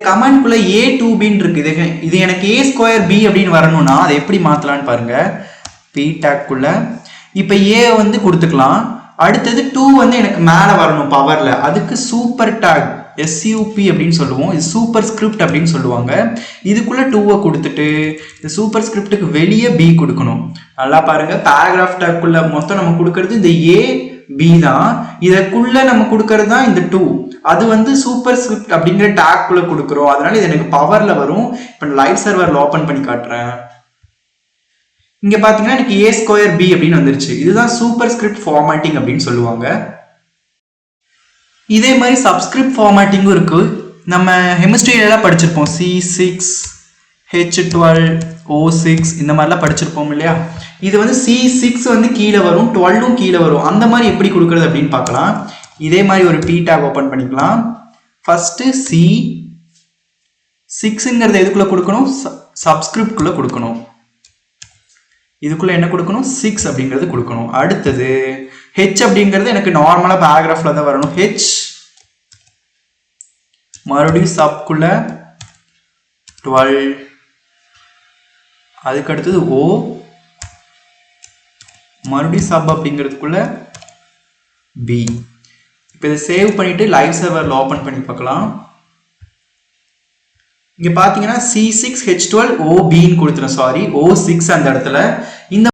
கமெண்ட்குள்ள A2Bன்னு இருக்கு. இது எனக்கு A²B அப்படின்னு வரணும்னா அதை எப்படி மாற்றலான்னு பாருங்க. P டேக்குள்ள இப்போ A வந்து கொடுத்துக்கலாம். அடுத்தது 2 வந்து எனக்கு மேலே வரணும் பவரில். அதுக்கு சூப்பர் டேக் SUP அப்படின்னு சொல்லுவோம். இது சூப்பர் ஸ்கிரிப்ட் அப்படின்னு சொல்லுவாங்க. இதுக்குள்ள 2 கொடுத்துட்டு இந்த சூப்பர் ஸ்கிரிப்டுக்கு வெளியே B கொடுக்கணும். நல்லா பாருங்க, பேராகிராஃப் டேக்குள்ள மொத்தம் நம்ம கொடுக்கறது இந்த AB தான். இதற்குள்ள நம்ம கொடுக்கறது தான் இந்த 2. அது வந்து சூப்பர் ஸ்கிரிப்ட் அப்படிங்கிற டேக்குள்ள கொடுக்குறோம். அதனால இது எனக்கு பவர்ல வரும். இப்போ லைவ் சர்வரில் ஓப்பன் பண்ணி காட்டுறேன். இங்க பாத்தீங்கன்னா எனக்கு A²B அப்படின்னு வந்துருச்சு. இதுதான் சூப்பர் ஸ்கிரிப்ட் ஃபார்மேட்டிங் அப்படின்னு சொல்லுவாங்க. இதே மாதிரி சப்ஸ்கிரிப்ட் ஃபார்மேட்டிங்கும் இருக்கு. நம்ம ஹெமிஸ்ட்ரியிலலாம் படிச்சிருப்போம். C6, H12, O6 இந்த மாதிரிலாம் படிச்சிருப்போம் இல்லையா? இது வந்து C6 வந்து கீழே வரும், 12ம் கீழே வரும். அந்த மாதிரி எப்படி கொடுக்குறது அப்படின்னு பார்க்கலாம். இதே மாதிரி ஒரு P டேக் ஓப்பன் பண்ணிக்கலாம். ஃபர்ஸ்ட் C6ங்கிறத எதுக்குள்ள கொடுக்கணும்? சப்ஸ்கிரிப்ட்குள்ள கொடுக்கணும். இதுக்குள்ள என்ன கொடுக்கணும்? 6 அப்படிங்கிறது கொடுக்கணும். அடுத்தது H அப்படிங்கிறது எனக்கு நார்மலா பேராகிராஃப்ல தான் வரணும். H மறுபடியும் சப்குள்ள 12. அதுக்கு அடுத்தது O மறுபடியும் சப் அப்படிங்கிறதுக்குள்ள B. இப்போ இதை சேவ் பண்ணிட்டு லைவ் சர்வரில் ஓப்பன் பண்ணி பார்க்கலாம். இங்க பாத்தீங்கன்னா C6 H12 OBன்னு கொடுத்துறேன். சாரி O6 அந்த இடத்துல. இந்த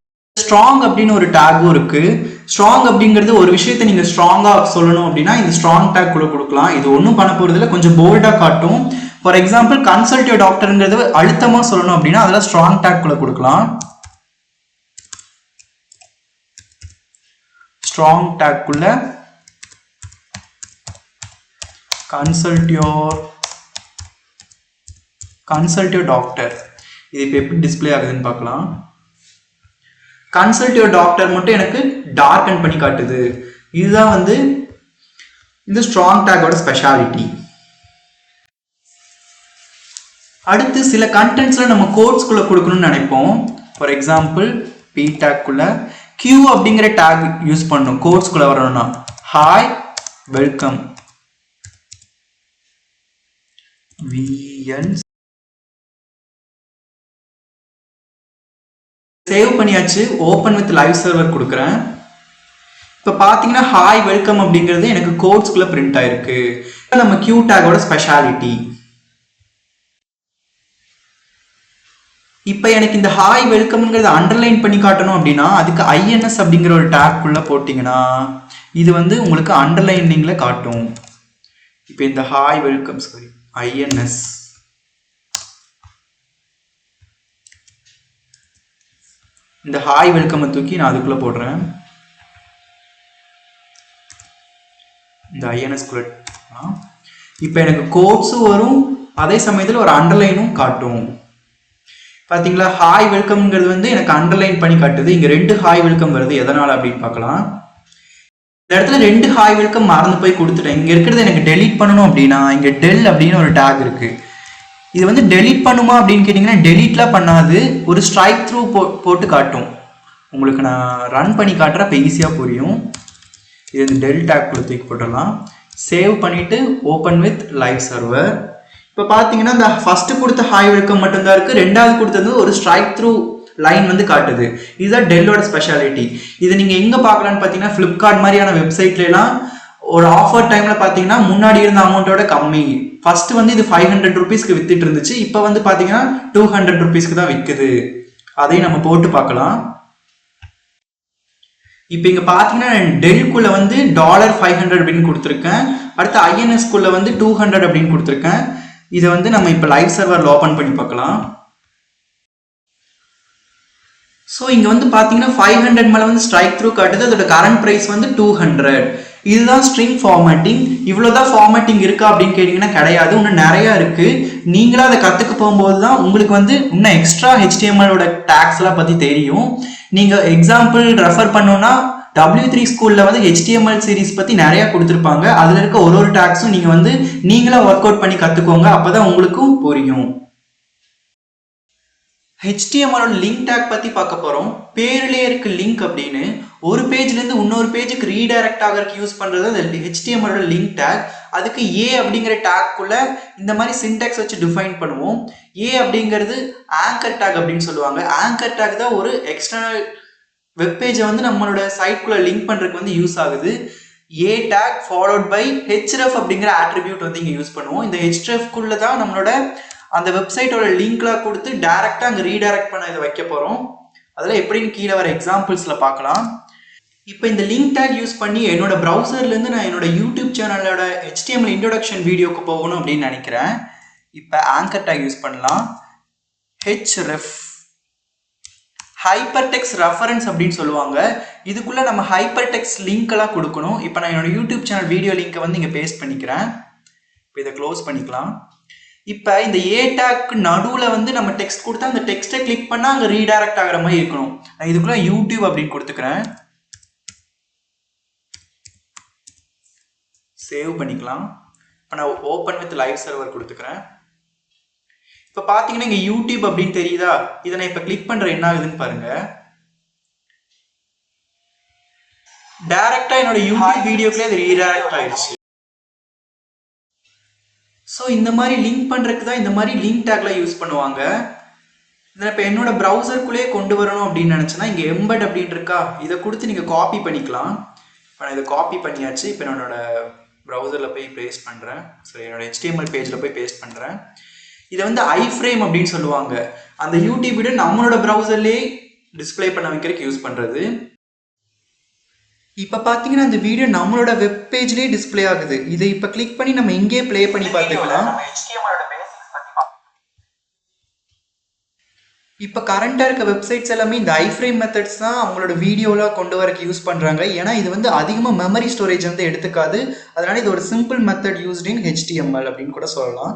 ஸ்ட்ராங் அப்படின்னு ஒரு டேகும் இருக்கு. ஸ்ட்ராங் அப்படிங்கிறது ஒரு விஷயத்தை நீங்க ஸ்ட்ராங்கா சொல்லணும் அப்படின்னா இந்த ஸ்ட்ராங் டேக் கூட கொடுக்கலாம். இது ஒன்றும் பண்ண போறதுல கொஞ்சம் போல்டா காட்டும். ஃபார் எக்ஸாம்பிள் கன்சல்ட் யுவர் டாக்டர்ங்கிறது அழுத்தமா சொல்லணும் அப்படின்னா அதில் ஸ்ட்ராங் டேக் கூட கொடுக்கலாம். ஸ்ட்ராங் டேக் குள்ள கன்சல்ட் யுவர் டாக்டர். இது இப்போ எப்படி டிஸ்பிளே ஆகுதுன்னு பார்க்கலாம். கன்சல்ட் யுவர் டாக்டர் மட்டும் எனக்கு டார்க்கன் பண்ணி காட்டுது. இதுதான் வந்து இந்த ஸ்ட்ராங் டேக்கோட ஸ்பெஷாலிட்டி. அடுத்து சில கண்டென்ட்ஸ்ல நம்ம கோட்ஸ்குள்ள கொடுக்கணும்னு நினைப்போம். ஃபார் எக்ஸாம்பிள் பி டேக்குள்ள கியூ அப்படிங்கிற டேக் யூஸ் பண்ணணும். கோட்ஸ்குள்ள வரணும்னா ஹாய் வெல்கம் VN சேவ் பண்ணியாச்சு. ஓப்பன் வித் லைவ் சர்வர் கொடுக்குறேன். இப்போ பார்த்தீங்கன்னா ஹாய் வெல்கம் அப்படிங்கிறது எனக்கு கோட்ஸ்குள்ள பிரிண்ட் ஆயிருக்கு. நம்ம கியூ டேக்கோட ஸ்பெஷாலிட்டி. இப்போ எனக்கு இந்த ஹாய் வெல்கம்ங்கிறத அண்டர்லைன் பண்ணி காட்டணும் அப்படின்னா அதுக்கு INS அப்படிங்கிற ஒரு டேக்குள்ள போட்டிங்கன்னா இது வந்து உங்களுக்கு அண்டர்லைனிங்ல காட்டும். இப்போ இந்த ஹாய் வெல்கம் INS இந்த ஹாய் வெல்கம் தூக்கி நான் அதுக்குள்ள போடுறேன். இந்த INS குள்ள இப்போ எனக்கு கோட்ஸும் வரும், அதே சமயத்தில் ஒரு அண்டர்லைனும் காட்டும். பார்த்தீங்களா, ஹாய் வெல்கம்ங்கிறது வந்து எனக்கு அண்டர்லைன் பண்ணி காட்டுது. இங்கே 2 ஹாய் வெல்கம் வருது. எதனால் அப்படின்னு பார்க்கலாம். இந்த இடத்துல 2 ஹாய் வெல்கம் மறந்து போய் கொடுத்துட்டேன். இங்கே இருக்கிறது எனக்கு டெலீட் பண்ணணும் அப்படின்னா இங்கே டெல் அப்படின்னு ஒரு டேக் இருக்குது. இது வந்து டெலீட் பண்ணுமா அப்படின்னு கேட்டிங்கன்னா டெலீட்லாம் பண்ணாது. ஒரு ஸ்ட்ரைக் த்ரூ போட்டு காட்டும். உங்களுக்கு நான் ரன் பண்ணி காட்டுறேன், இப்போ ஈஸியாக புரியும். இது இந்த டெல் டேக் தூக்கி போட்டுடலாம். சேவ் பண்ணிவிட்டு ஓப்பன் வித் லைவ் சர்வர். இப்போ பார்த்தீங்கன்னா இந்த ஃபர்ஸ்ட் கொடுத்த ஹாய் வெல்கம் மட்டும்தான் இருக்குது. ரெண்டாவது கொடுத்தது ஒரு ஸ்ட்ரைக் த்ரூ லைன் வந்து காட்டுது. இதுதான் டெல்லோட ஸ்பெஷாலிட்டி. இது நீங்கள் எங்கே பார்க்கலான்னு பார்த்தீங்கன்னா ஃப்ளிப்கார்ட் மாதிரியான வெப்சைட்லாம் ஒரு ஆஃபர் டைமில் பார்த்தீங்கன்னா முன்னாடி இருந்த அமௌண்ட்டோட கம்மி. ஃபர்ஸ்ட் வந்து இது 500 ருபீஸ்க்கு வித்துட்டு இருந்துச்சு. இப்போ வந்து பார்த்தீங்கன்னா 200 ருபீஸ்க்கு தான் விற்குது. அதையும் நம்ம போட்டு பார்க்கலாம். இப்போ இங்கே பார்த்தீங்கன்னா டெல்குள்ள வந்து $500 அப்படின்னு கொடுத்துருக்கேன். அடுத்து INSகுள்ள வந்து 200 அப்படின்னு கொடுத்துருக்கேன். இதை வந்து நம்ம இப்போ லைவ் சர்வரில் ஓப்பன் பண்ணி பார்க்கலாம். ஸோ இங்கே வந்து பார்த்தீங்கன்னா 500 மேலே வந்து ஸ்ட்ரைக் த்ரூ காட்டுது. அதோட கரண்ட் ப்ரைஸ் வந்து 200. இதுதான் ஸ்ட்ரிங் ஃபார்மேட்டிங். இவ்வளோதான் ஃபார்மேட்டிங் இருக்கா அப்படின்னு கேட்டிங்கன்னா கிடையாது, இன்னும் நிறையா இருக்குது. நீங்களும் அதை கற்றுக்க போகும்போது தான் உங்களுக்கு வந்து இன்னும் எக்ஸ்ட்ரா HTML-ஓட டேக்ஸ்லாம் பற்றி தெரியும். நீங்கள் எக்ஸாம்பிள் ரெஃபர் பண்ணோன்னா W3 ஸ்கூலில் வந்து HTML சீரீஸ் பற்றி நிறையா கொடுத்துருப்பாங்க. அதில் இருக்க ஒரு டேக்ஸும் நீங்கள் வந்து நீங்களாக ஒர்க் அவுட் பண்ணி கற்றுக்கோங்க. அப்போ தான் உங்களுக்கும் புரியும். HTML-ஓட லிங்க் டேக் பற்றி பார்க்க போகிறோம். பேர்லேயே இருக்கு லிங்க் அப்படின்னு. ஒரு பேஜ்லேருந்து இன்னொரு பேஜுக்கு ரீடைரக்ட் ஆகிறதுக்கு யூஸ் பண்ணுறது அந்த HTML-ஓட லிங்க் டேக். அதுக்கு A அப்படிங்கிற டேக்குள்ள இந்த மாதிரி சின்டாக்ஸ் வச்சு டிஃபைன் பண்ணுவோம். A அப்படிங்கிறது ஆங்கர் டேக் அப்படின்னு சொல்லுவாங்க. ஆங்கர் டேக் தான் ஒரு எக்ஸ்டர்னல் வெப்பேஜை வந்து நம்மளோட சைட்குள்ளே லிங்க் பண்ணுறதுக்கு வந்து யூஸ் ஆகுது. A tag followed by href அப்படிங்கிற ஆட்ரிபியூட் வந்து இங்கே யூஸ் பண்ணுவோம். இந்த hrefக்குள்ளே தான் நம்மளோட அந்த வெப்சைட்டோட லிங்க்லாம் கொடுத்து டைரெக்டாக அங்கே ரீடைரக்ட் பண்ண இதை வைக்க போகிறோம். அதில் எப்படின்னு கீழே வர எக்ஸாம்பிள்ஸில் பார்க்கலாம். இப்போ இந்த லிங்க் டேக் யூஸ் பண்ணி என்னோட ப்ரௌசர்லேருந்து நான் என்னோட யூடியூப் சேனலோட HTML இன்ட்ரோடக்ஷன் வீடியோக்கு போகணும் அப்படின்னு நினைக்கிறேன். இப்போ ஆங்கர் டேக் யூஸ் பண்ணலாம். href ஹைப்பர்டெக்ஸ்ட் ரெஃபரன்ஸ் அப்படின்னு சொல்லுவாங்க. இதுக்குள்ளே நம்ம ஹைப்பர்டெக்ஸ்ட் லிங்க்கெல்லாம் கொடுக்கணும். இப்போ நான் என்னோட யூடியூப் சேனல் வீடியோ லிங்க்கை வந்து இங்கே பேஸ்ட் பண்ணிக்கிறேன். இப்போ இதை க்ளோஸ் பண்ணிக்கலாம். இப்போ இந்த A டேக்கு நடுவில் வந்து நம்ம டெக்ஸ்ட் கொடுத்தா அந்த டெக்ஸ்ட்டை கிளிக் பண்ணால் அங்கே ரீடைரக்ட் ஆகிற மாதிரி இருக்கணும். நான் இதுக்குள்ளே யூடியூப் அப்படின்னு கொடுத்துக்கிறேன். சேவ் பண்ணிக்கலாம். இப்போ நான் ஓப்பன் வித் லைவ் சர்வர் கொடுத்துக்கிறேன். இப்போ பார்த்தீங்கன்னா இங்கே யூடியூப் அப்படின்னு தெரியுதா? இதை நான் இப்போ கிளிக் பண்ணுற என்ன ஆகுதுன்னு பாருங்க. டைரக்டா என்னோட யூடியூப் வீடியோக்குள்ளே அது ரீடைரக்ட் ஆயிடுச்சு. ஸோ இந்த மாதிரி லிங்க் பண்ணுறதுக்கு தான் இந்த மாதிரி லிங்க் டேக்லாம் யூஸ் பண்ணுவாங்க. இதை இப்போ என்னோட ப்ரௌசருக்குள்ளேயே கொண்டு வரணும் அப்படின்னு நினச்சேன்னா இங்கே எம்பட் அப்படின்னு இருக்கா, இதை கொடுத்து நீங்கள் காப்பி பண்ணிக்கலாம். இப்போ நான் இதை காப்பி பண்ணியாச்சு. இப்போ என்னோட ப்ரௌசரில் போய் பேஸ்ட் பண்ணுறேன். சரி, என்னோட HTML பேஜில் போய் பேஸ்ட் பண்ணுறேன். இதை வந்து ஐஃப்ரேம் அப்படின்னு சொல்லுவாங்க. அந்த யூடியூப் வீடியோ நம்மளோட ப்ரௌசர்லேயே டிஸ்ப்ளே பண்ண வைக்கிறதுக்கு யூஸ் பண்ணுறது. இப்போ பார்த்தீங்கன்னா இந்த வீடியோ நம்மளோட வெப் பேஜ்லேயே டிஸ்ப்ளே ஆகுது. இதை இப்போ கிளிக் பண்ணி நம்ம இங்கேயே ப்ளே பண்ணி பார்த்துக்கலாம். இப்போ கரண்டாக இருக்க வெப்சைட்ஸ் எல்லாமே இந்த ஐஃப்ரேம் மெத்தட்ஸ் தான் அவங்களோட வீடியோலாம் கொண்டு வரக்கு யூஸ் பண்ணுறாங்க. ஏன்னா இது வந்து அதிகமாக மெமரி ஸ்டோரேஜ் வந்து எடுத்துக்காது. அதனால இது ஒரு simple method used in HTML அப்படின்னு கூட சொல்லலாம்.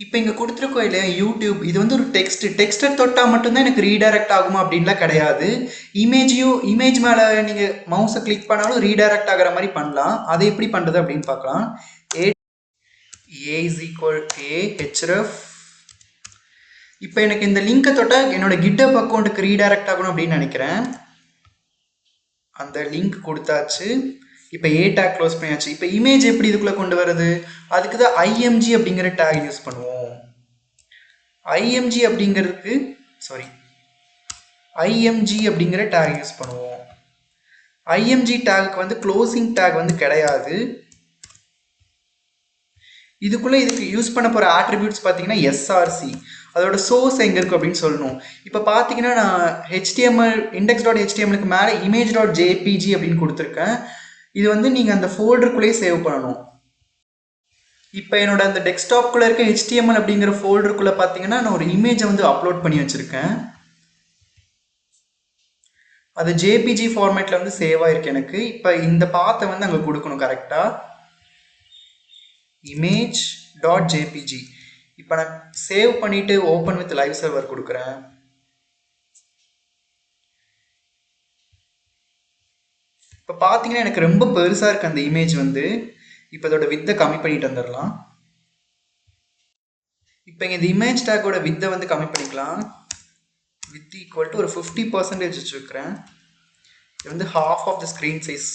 இப்போ இங்கே கொடுத்துருக்கோம் இல்லையா யூடியூப், இது வந்து ஒரு டெக்ஸ்ட்டை தொட்டால் மட்டும்தான் எனக்கு ரீடைரக்ட் ஆகுமா அப்படின்லாம் கிடையாது. இமேஜ் மேலே நீங்கள் மவுஸை கிளிக் பண்ணாலும் ரீடைரக்ட் ஆகிற மாதிரி பண்ணலாம். அதை எப்படி பண்ணுறது அப்படின்னு பார்க்கலாம். A is equal A href. இப்போ எனக்கு இந்த லிங்கை தொட்டால் என்னோட GitHub அக்கௌண்ட்டுக்கு ரீடைரக்ட் ஆகணும் அப்படின்னு நினைக்கிறேன். அந்த லிங்க் கொடுத்தாச்சு. இப்போ A டேக் க்ளோஸ் பண்ணியாச்சு. இப்போ இமேஜ் எப்படி இதுக்குள்ளே கொண்டு வருது, அதுக்கு தான் IMG அப்படிங்கிற டேக் யூஸ் பண்ணுவோம். IMG அப்படிங்கிற டேக் யூஸ் பண்ணுவோம். IMG டேக்கு வந்து க்ளோசிங் டேக் வந்து கிடையாது. இதுக்குள்ளே இதுக்கு யூஸ் பண்ண போகிற ஆட்ரிபியூட்ஸ் பார்த்தீங்கன்னா SRC, அதோட சோர்ஸ் எங்கே இருக்குது அப்படின்னு சொல்லணும். இப்போ பார்த்தீங்கன்னா நான் HTML index.htmlக்கு மேலே image.jpg அப்படின்னு கொடுத்துருக்கேன். இது வந்து நீங்கள் அந்த ஃபோல்டருக்குள்ளேயே சேவ் பண்ணணும். இப்போ என்னோட அந்த டெஸ்க்டாப்குள்ளே இருக்க HTML அப்படிங்கிற ஃபோல்டருக்குள்ளே பார்த்தீங்கன்னா நான் ஒரு இமேஜை வந்து அப்லோட் பண்ணி வச்சுருக்கேன். அது JPG ஃபார்மேட்டில் வந்து சேவ் ஆகிருக்கு எனக்கு. இப்போ இந்த பாத்தை வந்து அங்கே கொடுக்கணும் கரெக்டாக. image.jpg. இப்போ நான் சேவ் பண்ணிவிட்டு ஓப்பன் வித் லைவ் சர்வர் கொடுக்குறேன். இப்போ பார்த்தீங்கன்னா எனக்கு ரொம்ப பெருசாக இருக்குது அந்த இமேஜ் வந்து. இப்போ இதோட வித்தை கம்மி பண்ணிட்டு வந்துடலாம். இப்போ இங்கே இந்த இமேஜ் டேக்கோட வித்தை வந்து கம்மி பண்ணிக்கலாம். வித் ஈக்குவல் டு ஒரு 50% வச்சுருக்கிறேன். இது வந்து half of the screen size.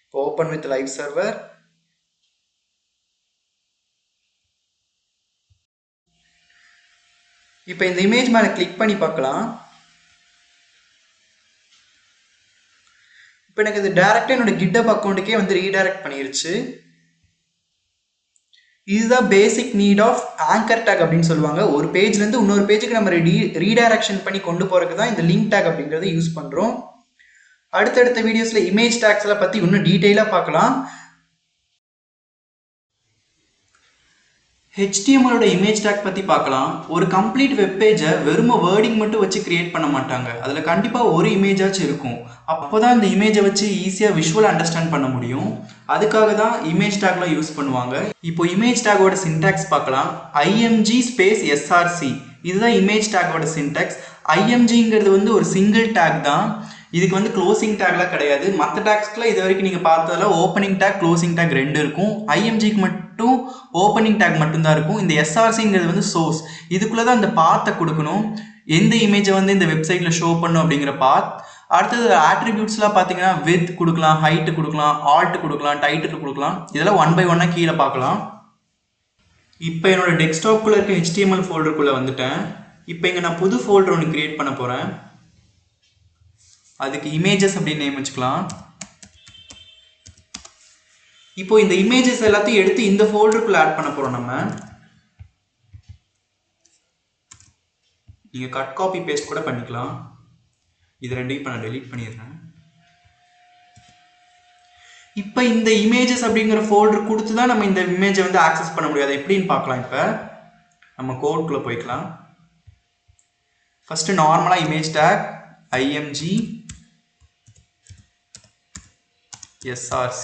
இப்போ ஓப்பன் வித் லைவ் சர்வர். இப்போ இந்த இமேஜ் மேலே கிளிக் பண்ணி பார்க்கலாம். இப்போ எனக்கு இது டேரெக்டாக என்னோட GitHub அக்கௌண்ட்டுக்கே வந்து ரீடைரக்ட் பண்ணிருச்சு. இதுதான் basic need of anchor tag அப்படின்னு சொல்லுவாங்க. ஒரு பேஜ்லேருந்து இன்னொரு பேஜுக்கு நம்ம ரீடைரக்ஷன் பண்ணி கொண்டு போகிறதுக்கு தான் இந்த லிங்க் டேக் அப்படிங்கிறத யூஸ் பண்ணுறோம். அடுத்தடுத்த வீடியோஸில் இமேஜ் டேக்ஸ்லாம் பற்றி இன்னும் டீட்டெயிலாக பார்க்கலாம். HTMLோட இமேஜ் டேக் பற்றி பார்க்கலாம். ஒரு கம்ப்ளீட் வெப் பேஜை வெறும் வேர்டிங் மட்டும் வச்சு கிரியேட் பண்ண மாட்டாங்க. அதில் கண்டிப்பாக ஒரு இமேஜாச்சும் இருக்கும். அப்போ தான் இந்த இமேஜை வச்சு ஈஸியாக விஷுவல் அண்டர்ஸ்டாண்ட் பண்ண முடியும். அதுக்காக தான் இமேஜ் டேக்லாம் யூஸ் பண்ணுவாங்க. இப்போ இமேஜ் டேக்கோட சின்டாக்ஸ் பார்க்கலாம். IMG ஸ்பேஸ் SRC, இதுதான் இமேஜ் டேக்கோட சின்டாக்ஸ். IMGங்கிறது வந்து ஒரு சிங்கிள் டேக் தான். இதுக்கு வந்து க்ளோசிங் டேக்லாம் கிடையாது. மற்ற டேக்ஸ்க்குலாம் இது வரைக்கும் நீங்கள் பார்த்ததில் ஓப்பனிங் டேக் க்ளோசிங் டேக் ரெண்டு இருக்கும். IMGக்கு மட்டும் ஓப்பனிங் டேக் மட்டும்தான் இருக்கும். இந்த SRCங்கிறது வந்து சோர்ஸ். இதுக்குள்ளே தான் இந்த பாத்தை கொடுக்கணும், எந்த இமேஜை வந்து இந்த வெப்சைட்டில் ஷோ பண்ணும் அப்படிங்கிற பாத். அடுத்தது ஆட்ரிபியூட்ஸ்லாம் பார்த்தீங்கன்னா வித் கொடுக்கலாம், ஹைட்டு கொடுக்கலாம், ஆல்ட் கொடுக்கலாம், டைட்டில் கொடுக்கலாம். இதெல்லாம் 1 by 1 கீழே பார்க்கலாம். இப்போ என்னோட டெஸ்க்டாப்குள்ளே இருக்க HTML ஃபோல்டருக்குள்ளே வந்துட்டேன். இப்போ இங்கே நான் புது ஃபோல்டர் ஒன்று கிரியேட் பண்ண போகிறேன். அதுக்கு இமேஜஸ் அப்படின்னு நேம் வச்சுக்கலாம். இப்போ இந்த இமேஜஸ் எல்லாத்தையும் எடுத்து இந்த ஃபோல்டருக்குள்ள ஆட் பண்ண போறோம் நம்ம. நீங்க கட் காப்பி பேஸ்ட் கூட பண்ணிக்கலாம். இது ரெண்டையும் இப்போ நான் டெலீட் பண்ணிடுறேன். இப்போ இந்த இமேஜஸ் அப்படிங்கிற ஃபோல்டர் கொடுத்து தான் நம்ம இந்த இமேஜை வந்து ஆக்சஸ் பண்ண முடியாது. எப்படின்னு பார்க்கலாம். இப்போ நம்ம கோட்குள்ளே போய்க்கலாம். ஃபர்ஸ்ட் நார்மலாக இமேஜ் டேக் IMG SRC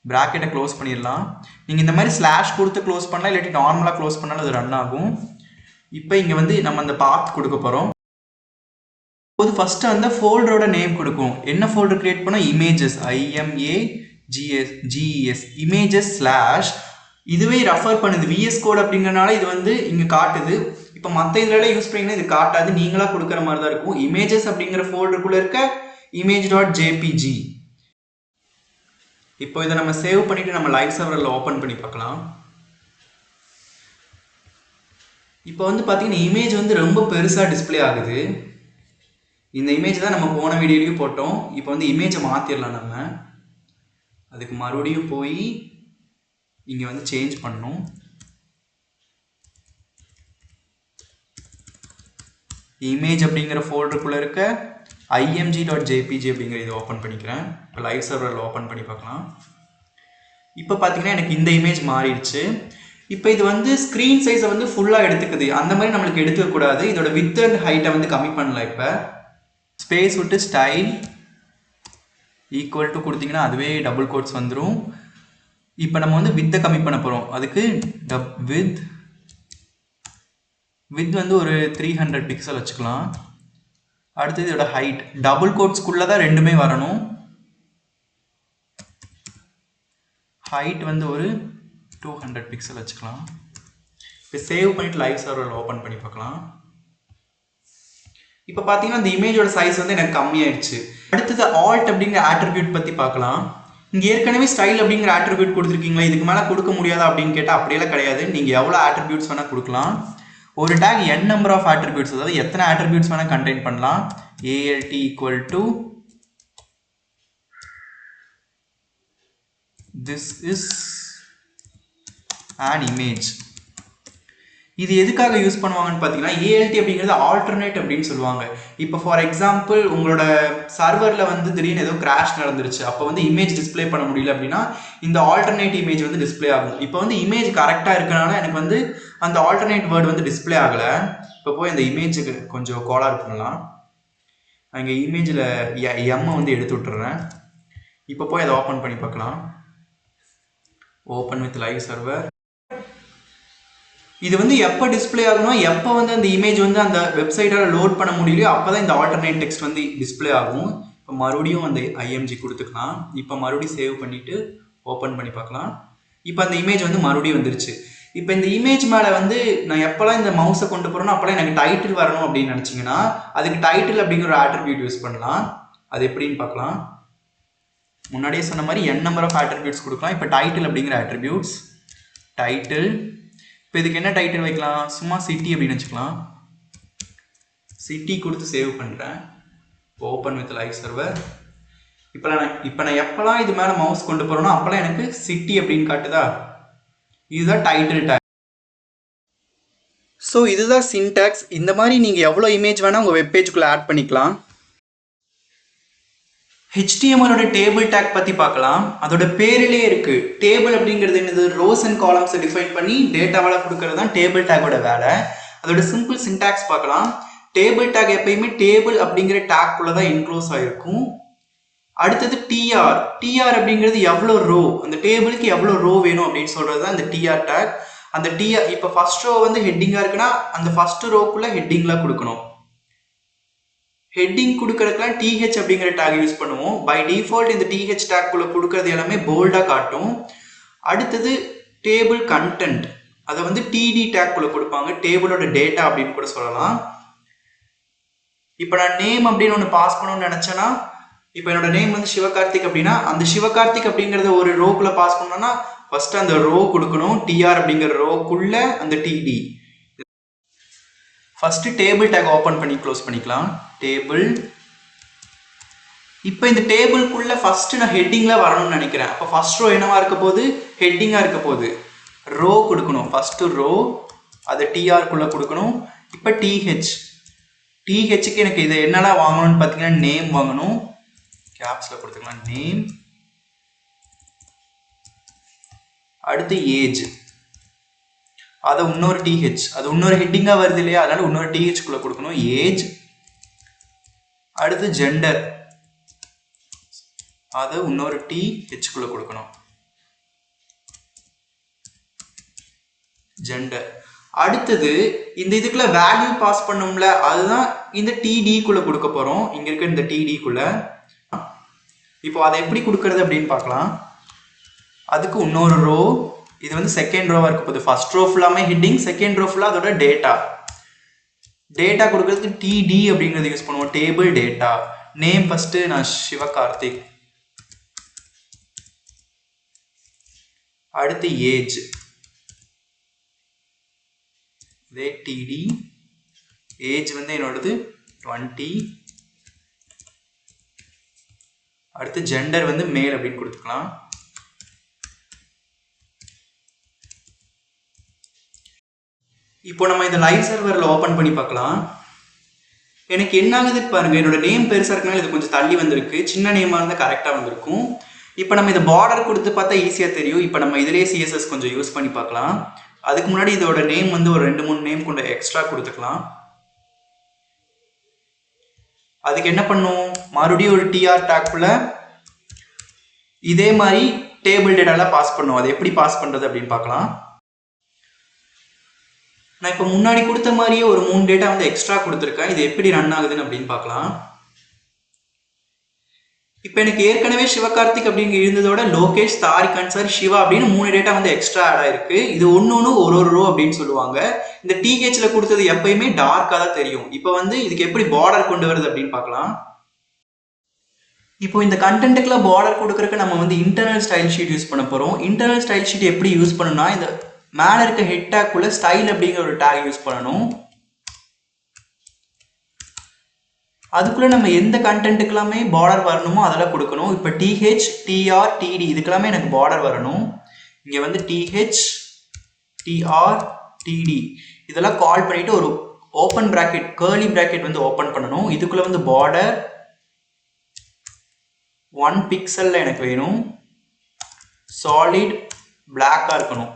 ப்ராக்கெட்டை க்ளோஸ் பண்ணிடலாம். நீங்கள் இந்த மாதிரி ஸ்லாஷ் கொடுத்து க்ளோஸ் பண்ணலாம், இல்லாட்டி நார்மலாக க்ளோஸ் பண்ணாலும் அது ரன் ஆகும். இப்போ இங்கே வந்து நம்ம அந்த பாத் கொடுக்க போகிறோம். இப்போது ஃபஸ்ட்டு அந்த ஃபோல்டரோட நேம் கொடுக்கும். என்ன ஃபோல்டர் கிரியேட் பண்ணோம்? Images, IMAGES images slash. இதுவே ரெஃபர் பண்ணுது VS கோட் அப்படிங்கிறனால இது வந்து இங்கே காட்டுது. இப்போ மற்ற இதிலலாம் யூஸ் பண்ணிங்கன்னா இது காட்டாது, நீங்களாக கொடுக்குற மாதிரி தான் இருக்கும். இமேஜஸ் அப்படிங்கிற ஃபோல்டருக்குள்ளே இருக்க image.jpg. இப்போ இதை நம்ம சேவ் பண்ணிட்டு நம்ம லைவ் சர்வரில் ஓப்பன் பண்ணி பார்க்கலாம். இப்போ வந்து பார்த்தீங்கன்னா இமேஜ் வந்து ரொம்ப பெருசாக டிஸ்பிளே ஆகுது. இந்த இமேஜ் தான் நம்ம போன வீடியோலையும் போட்டோம். இப்போ வந்து இமேஜை மாற்றிடலாம். நம்ம அதுக்கு மறுபடியும் போய் இங்கே வந்து சேஞ்ச் பண்ணணும். இமேஜ் அப்படிங்கிற ஃபோல்டருக்குள்ளே இருக்க img.jpg அப்படிங்கிற இதை ஓப்பன் பண்ணிக்கிறேன். இப்போ லைவ் சர்வரில் ஓப்பன் பண்ணி பார்க்கலாம். இப்போ பார்த்தீங்கன்னா எனக்கு இந்த இமேஜ் மாறிடுச்சு. இப்போ இது வந்து ஸ்க்ரீன் சைஸை வந்து ஃபுல்லாக எடுத்துக்குது. அந்த மாதிரி நம்மளுக்கு எடுத்துக்கக்கூடாது. இதோட வித் அண்ட் ஹைட்டை வந்து கம்மி பண்ணலாம். இப்போ ஸ்பேஸ் விட்டு ஸ்டைல் ஈக்குவல் டு கொடுத்தீங்கன்னா அதுவே டபுள் கோட்ஸ் வந்துடும். இப்போ நம்ம வந்து வித்தை கம்மி பண்ண போகிறோம். அதுக்கு வித் வந்து ஒரு 300 பிக்சல் வச்சுக்கலாம். அடுத்தது இதோட ஹைட் டபுள் கோட்ஸ்க்குள்ளே தான் ரெண்டுமே வரணும். ஹைட் வந்து ஒரு 200 பிக்சல் வச்சுக்கலாம். இப்போ சேவ் பண்ணிட்டு லைவ் சர்வரில் ஓப்பன் பண்ணி பார்க்கலாம். இப்போ பார்த்தீங்கன்னா இந்த இமேஜோட சைஸ் வந்து எனக்கு கம்மியாயிடுச்சு. அடுத்தது ஆல்ட் அப்படிங்கிற ஆட்ரிபியூட் பற்றி பார்க்கலாம். இங்கே ஏற்கனவே ஸ்டைல் அப்படிங்கிற ஆட்ரிபியூட் கொடுத்துருக்கீங்களா, இதுக்கு மேலே கொடுக்க முடியாதா அப்படின்னு கேட்டால் அப்படியெல்லாம் கிடையாது. நீங்கள் எவ்வளோ ஆட்ரிபியூட்ஸ் வேணால் கொடுக்கலாம். ஒரு tag n number of attributes, அதாவது எத்தனை ஆட்ரிபியூட்ஸ் வேணால் கண்டெயின் பண்ணலாம். alt equal to this is an image. இது எதுக்காக யூஸ் பண்ணுவாங்கன்னு பார்த்தீங்கன்னா ALT அப்படிங்கிறது ஆல்டர்னேட் அப்படின்னு சொல்லுவாங்க. இப்போ ஃபார் எக்ஸாம்பிள் உங்களோட சர்வரில் வந்து திடீர்னு ஏதோ கிராஷ் நடந்துருச்சு, அப்போ வந்து இமேஜ் டிஸ்பிளே பண்ண முடியல அப்படின்னா இந்த ஆல்டர்னேட் இமேஜ் வந்து டிஸ்பிளே ஆகும். இப்போ வந்து இமேஜ் கரெக்டாக இருக்கனால எனக்கு வந்து அந்த ஆல்டர்னேட் வேர்டு வந்து டிஸ்பிளே ஆகலை. இப்போ போய் அந்த இமேஜுக்கு கொஞ்சம் கோளாறு பண்ணலாம். அங்கே இமேஜில் எம்மை வந்து எடுத்து விட்டுறேன். இப்போ போய் அதை ஓப்பன் பண்ணி பார்க்கலாம். Open with live server. இது வந்து எப்போ டிஸ்பிளே ஆகணும், எப்போ வந்து அந்த இமேஜ் வந்து அந்த வெப்சைட்டால் லோட் பண்ண முடியலையோ அப்போ தான் இந்த ஆல்டர்னேட் டெக்ஸ்ட் வந்து டிஸ்பிளே ஆகும். இப்போ மறுபடியும் அந்த IMG கொடுத்துக்கலாம். இப்போ மறுபடியும் சேவ் பண்ணிவிட்டு ஓப்பன் பண்ணி பார்க்கலாம். இப்போ அந்த இமேஜ் வந்து மறுபடியும் வந்துருச்சு. இப்போ இந்த இமேஜ் மேலே வந்து நான் எப்போல்லாம் இந்த மவுஸை கொண்டு போகிறேனோ அப்போல்லாம் எனக்கு டைட்டில் வரணும் அப்படின்னு நினச்சிங்கன்னா அதுக்கு டைட்டில் அப்படிங்கிற ஒரு ஆட்ரிபியூட் யூஸ் பண்ணலாம். அது எப்படின்னு பார்க்கலாம். முன்னாடியே சொன்ன மாதிரி n நம்பர் ஆஃப் ஆட்ரிபியூட்ஸ் கொடுக்கலாம். இப்போ டைட்டில் அப்படிங்கிற ஆட்ரிபியூட்ஸ் டைட்டில். இப்போ இதுக்கு என்ன டைட்டில் வைக்கலாம், சும்மா சிட்டி அப்படின்னு வச்சுக்கலாம். சிட்டி கொடுத்து சேவ் பண்ணுறேன். Open with live server. இப்போ நான் எப்போல்லாம் இது மேலே மவுஸ் கொண்டு போகிறேனோ அப்போல்லாம் எனக்கு சிட்டி அப்படின்னு காட்டுதா. இதுதான் டைட்டில் டேக். ஸோ இதுதான் சின்டாக்ஸ். இந்த மாதிரி நீங்கள் எவ்வளோ இமேஜ் வேணால் உங்கள் வெப்பேஜுக்குள்ளே ஆட் பண்ணிக்கலாம். HTML டேபிள் டேக் பற்றி பார்க்கலாம். அதோட பேரிலே இருக்குது. டேபிள் அப்படிங்கிறது என்னது, ரோஸ் அண்ட் காலம்ஸை டிஃபைன் பண்ணி டேட்டாவால் கொடுக்கறது தான் டேபிள் டேக்கோட வேலை. அதோட சிம்பிள் சின்டாக்ஸ் பார்க்கலாம். டேபிள் டேக் எப்பயுமே டேபிள் அப்படிங்கிற டேக்குள்ளே தான் இன்க்ளோஸ் ஆகிருக்கும். அடுத்தது டிஆர் அப்படிங்கிறது எவ்வளோ ரோ, அந்த டேபிளுக்கு எவ்வளோ ரோ வேணும் அப்படின்னு சொல்கிறது தான் இந்த டிஆர் டேக். அந்த டிஆர் இப்போ ஃபர்ஸ்ட் ரோ வந்து ஹெட்டிங்காக இருக்குன்னா அந்த ஃபர்ஸ்ட் ரோக்குள்ளே ஹெட்டிங்லாம் கொடுக்கணும். ஹெட்டிங் கொடுக்கறதுக்குலாம் TH அப்படிங்கிற டேக் யூஸ் பண்ணுவோம். பை டிஃபால்ட் இந்த TH டேக்குள்ளே கொடுக்கறது எல்லாமே போல்டாக காட்டும். அடுத்தது டேபிள் கண்டென்ட், அதை வந்து TD டேக்குள்ளே கொடுப்பாங்க. டேபிளோட டேட்டா அப்படின்னு கூட சொல்லலாம். இப்போ நான் நேம் அப்படின்னு ஒன்று பாஸ் பண்ணணும்னு நினச்சேன்னா, இப்போ என்னோட நேம் வந்து சிவகார்த்திக் அப்படின்னா அந்த சிவகார்த்திக் அப்படிங்கிறத ஒரு ரோக்குள்ளே பாஸ் பண்ணோன்னா ஃபர்ஸ்ட் அந்த ரோ கொடுக்கணும். TR அப்படிங்கிற ரோக்குள்ள அந்த TD. First table take open பண்ணி க்ளோஸ் பண்ணிக்கலாம். டேபிள். இப்போ இந்த டேபிள்குள்ள ஃபர்ஸ்ட் நான் ஹெட்டிங்ல வரணும்னு நினைக்கிறேன். அப்போ ஃபர்ஸ்ட் ரோ என்னவா இருக்க போகுது, ஹெட்டிங்கா இருக்க போகுது. ரோ கொடுக்கணும். ஃபர்ஸ்ட் ரோ அதை TRக்குள்ள கொடுக்கணும். இப்போ THக்கு எனக்கு இதை என்னெல்லாம் வாங்கணும்னு பார்த்தீங்கன்னா நேம் வாங்கணும். கேப்ஸ்ல கொடுத்துக்கலாம் நேம். அடுத்து ஏஜ், அதை இன்னொரு TH, அது இன்னொரு ஹெட்டிங்காக வருது இல்லையா, அதனால இன்னொரு THக்குள்ள கொடுக்கணும் ஏஜ். அடுத்து ஜெண்டர், அதை இன்னொரு THக்குள்ள கொடுக்கணும் ஜெண்டர். அடுத்தது இந்த இதுக்குள்ள வேல்யூ பாஸ் பண்ணும்ல, அதுதான் இந்த TDக்குள்ள கொடுக்க போறோம். இங்க இருக்க இந்த TDக்குள்ள. இப்போ அதை எப்படி கொடுக்கறது அப்படின்னு பார்க்கலாம். அதுக்கு இன்னொரு ரோ, இது வந்து செகண்ட் ரோவா இருக்க போகுது. ஃபர்ஸ்ட் ரோ ஃபுல்லாமே ஹெட்டிங், செகண்ட் ரோ ஃபுல்லா அதோட டேட்டா. டேட்டா கொடுக்கறதுக்கு TD அப்படிங்கிறது யூஸ் பண்ணுவோம். Table data. நேம் ஃபர்ஸ்ட் நான் சிவகார்த்திக். அடுத்து ஏஜ், இதே TD. ஏஜ் வந்து என்னோடது 20. அடுத்து ஜெண்டர் வந்து மேல் அப்படின்னு கொடுத்துக்கலாம். இப்போ நம்ம இந்த லைவ் சர்வரில் ஓப்பன் பண்ணி பார்க்கலாம். எனக்கு என்ன ஆகுது பாருங்க, என்னோட நேம் பெருசாக இருக்கனால இது கொஞ்சம் தள்ளி வந்திருக்கு. சின்ன நேமாக இருந்தால் கரெக்டாக வந்திருக்கும். இப்போ நம்ம இதை பார்டர் கொடுத்து பார்த்தா ஈஸியாக தெரியும். இப்போ நம்ம இதிலே சிஎஸ்எஸ் கொஞ்சம் யூஸ் பண்ணி பார்க்கலாம். அதுக்கு முன்னாடி இதோட நேம் வந்து ஒரு 2-3 நேம் கொண்டு எக்ஸ்ட்ரா கொடுத்துக்கலாம். அதுக்கு என்ன பண்ணும், மறுபடியும் ஒரு டிஆர் டேக்குள்ள இதே மாதிரி டேபிள் டேட்டாலாம் பாஸ் பண்ணும். அது எப்படி பாஸ் பண்ணுறது அப்படின்னு பார்க்கலாம். நான் இப்போ முன்னாடி கொடுத்த மாதிரியே ஒரு 3 டேட்டா வந்து எக்ஸ்ட்ரா கொடுத்துருக்கேன். இது எப்படி ரன் ஆகுதுன்னு அப்படின்னு பார்க்கலாம். இப்போ எனக்கு ஏற்கனவே சிவகார்த்திக் அப்படிங்க இருந்ததோட லோகேஷ், தாரிக் அன்சாரி, சிவா அப்படின்னு 3 டேட்டா வந்து எக்ஸ்ட்ரா ஆட் ஆயிருக்கு. இது ஒன்று ஒரு ரோ அப்படின்னு சொல்லுவாங்க. இந்த டிஹெச்ல கொடுத்தது எப்பயுமே டார்க்காக தான் தெரியும். இப்போ வந்து இதுக்கு எப்படி பார்டர் கொண்டு வருது அப்படின்னு பார்க்கலாம். இப்போ இந்த கண்டென்ட்டுக்குள்ள பார்டர் கொடுக்கறதுக்கு நம்ம வந்து இன்டர்னல் ஸ்டைல் ஷீட் யூஸ் பண்ண போகிறோம். இன்டர்னல் ஸ்டைல் ஷீட் எப்படி யூஸ் பண்ணணும்னா, இந்த மேலே இருக்க ஹெட் டேக்குள்ள ஸ்டைல் அப்படிங்கிற ஒரு டேக் யூஸ் பண்ணணும். அதுக்குள்ள நம்ம எந்த கண்டென்ட்டுக்கெல்லாமே பார்டர் வரணுமோ அதெல்லாம் கொடுக்கணும். இப்போ டிஹெச், டிஆர், டிடி இதுக்கெல்லாமே எனக்கு பார்டர் வரணும். இங்கே வந்து டிஹெச், டிஆர், டிடி இதெல்லாம் கால் பண்ணிட்டு ஒரு ஓப்பன் பிராக்கெட், கர்லி பிராக்கெட் வந்து ஓப்பன் பண்ணணும். இதுக்குள்ள வந்து பார்டர் 1 பிக்சல்ல எனக்கு வேணும். சாலிட் பிளாக்காக இருக்கணும்.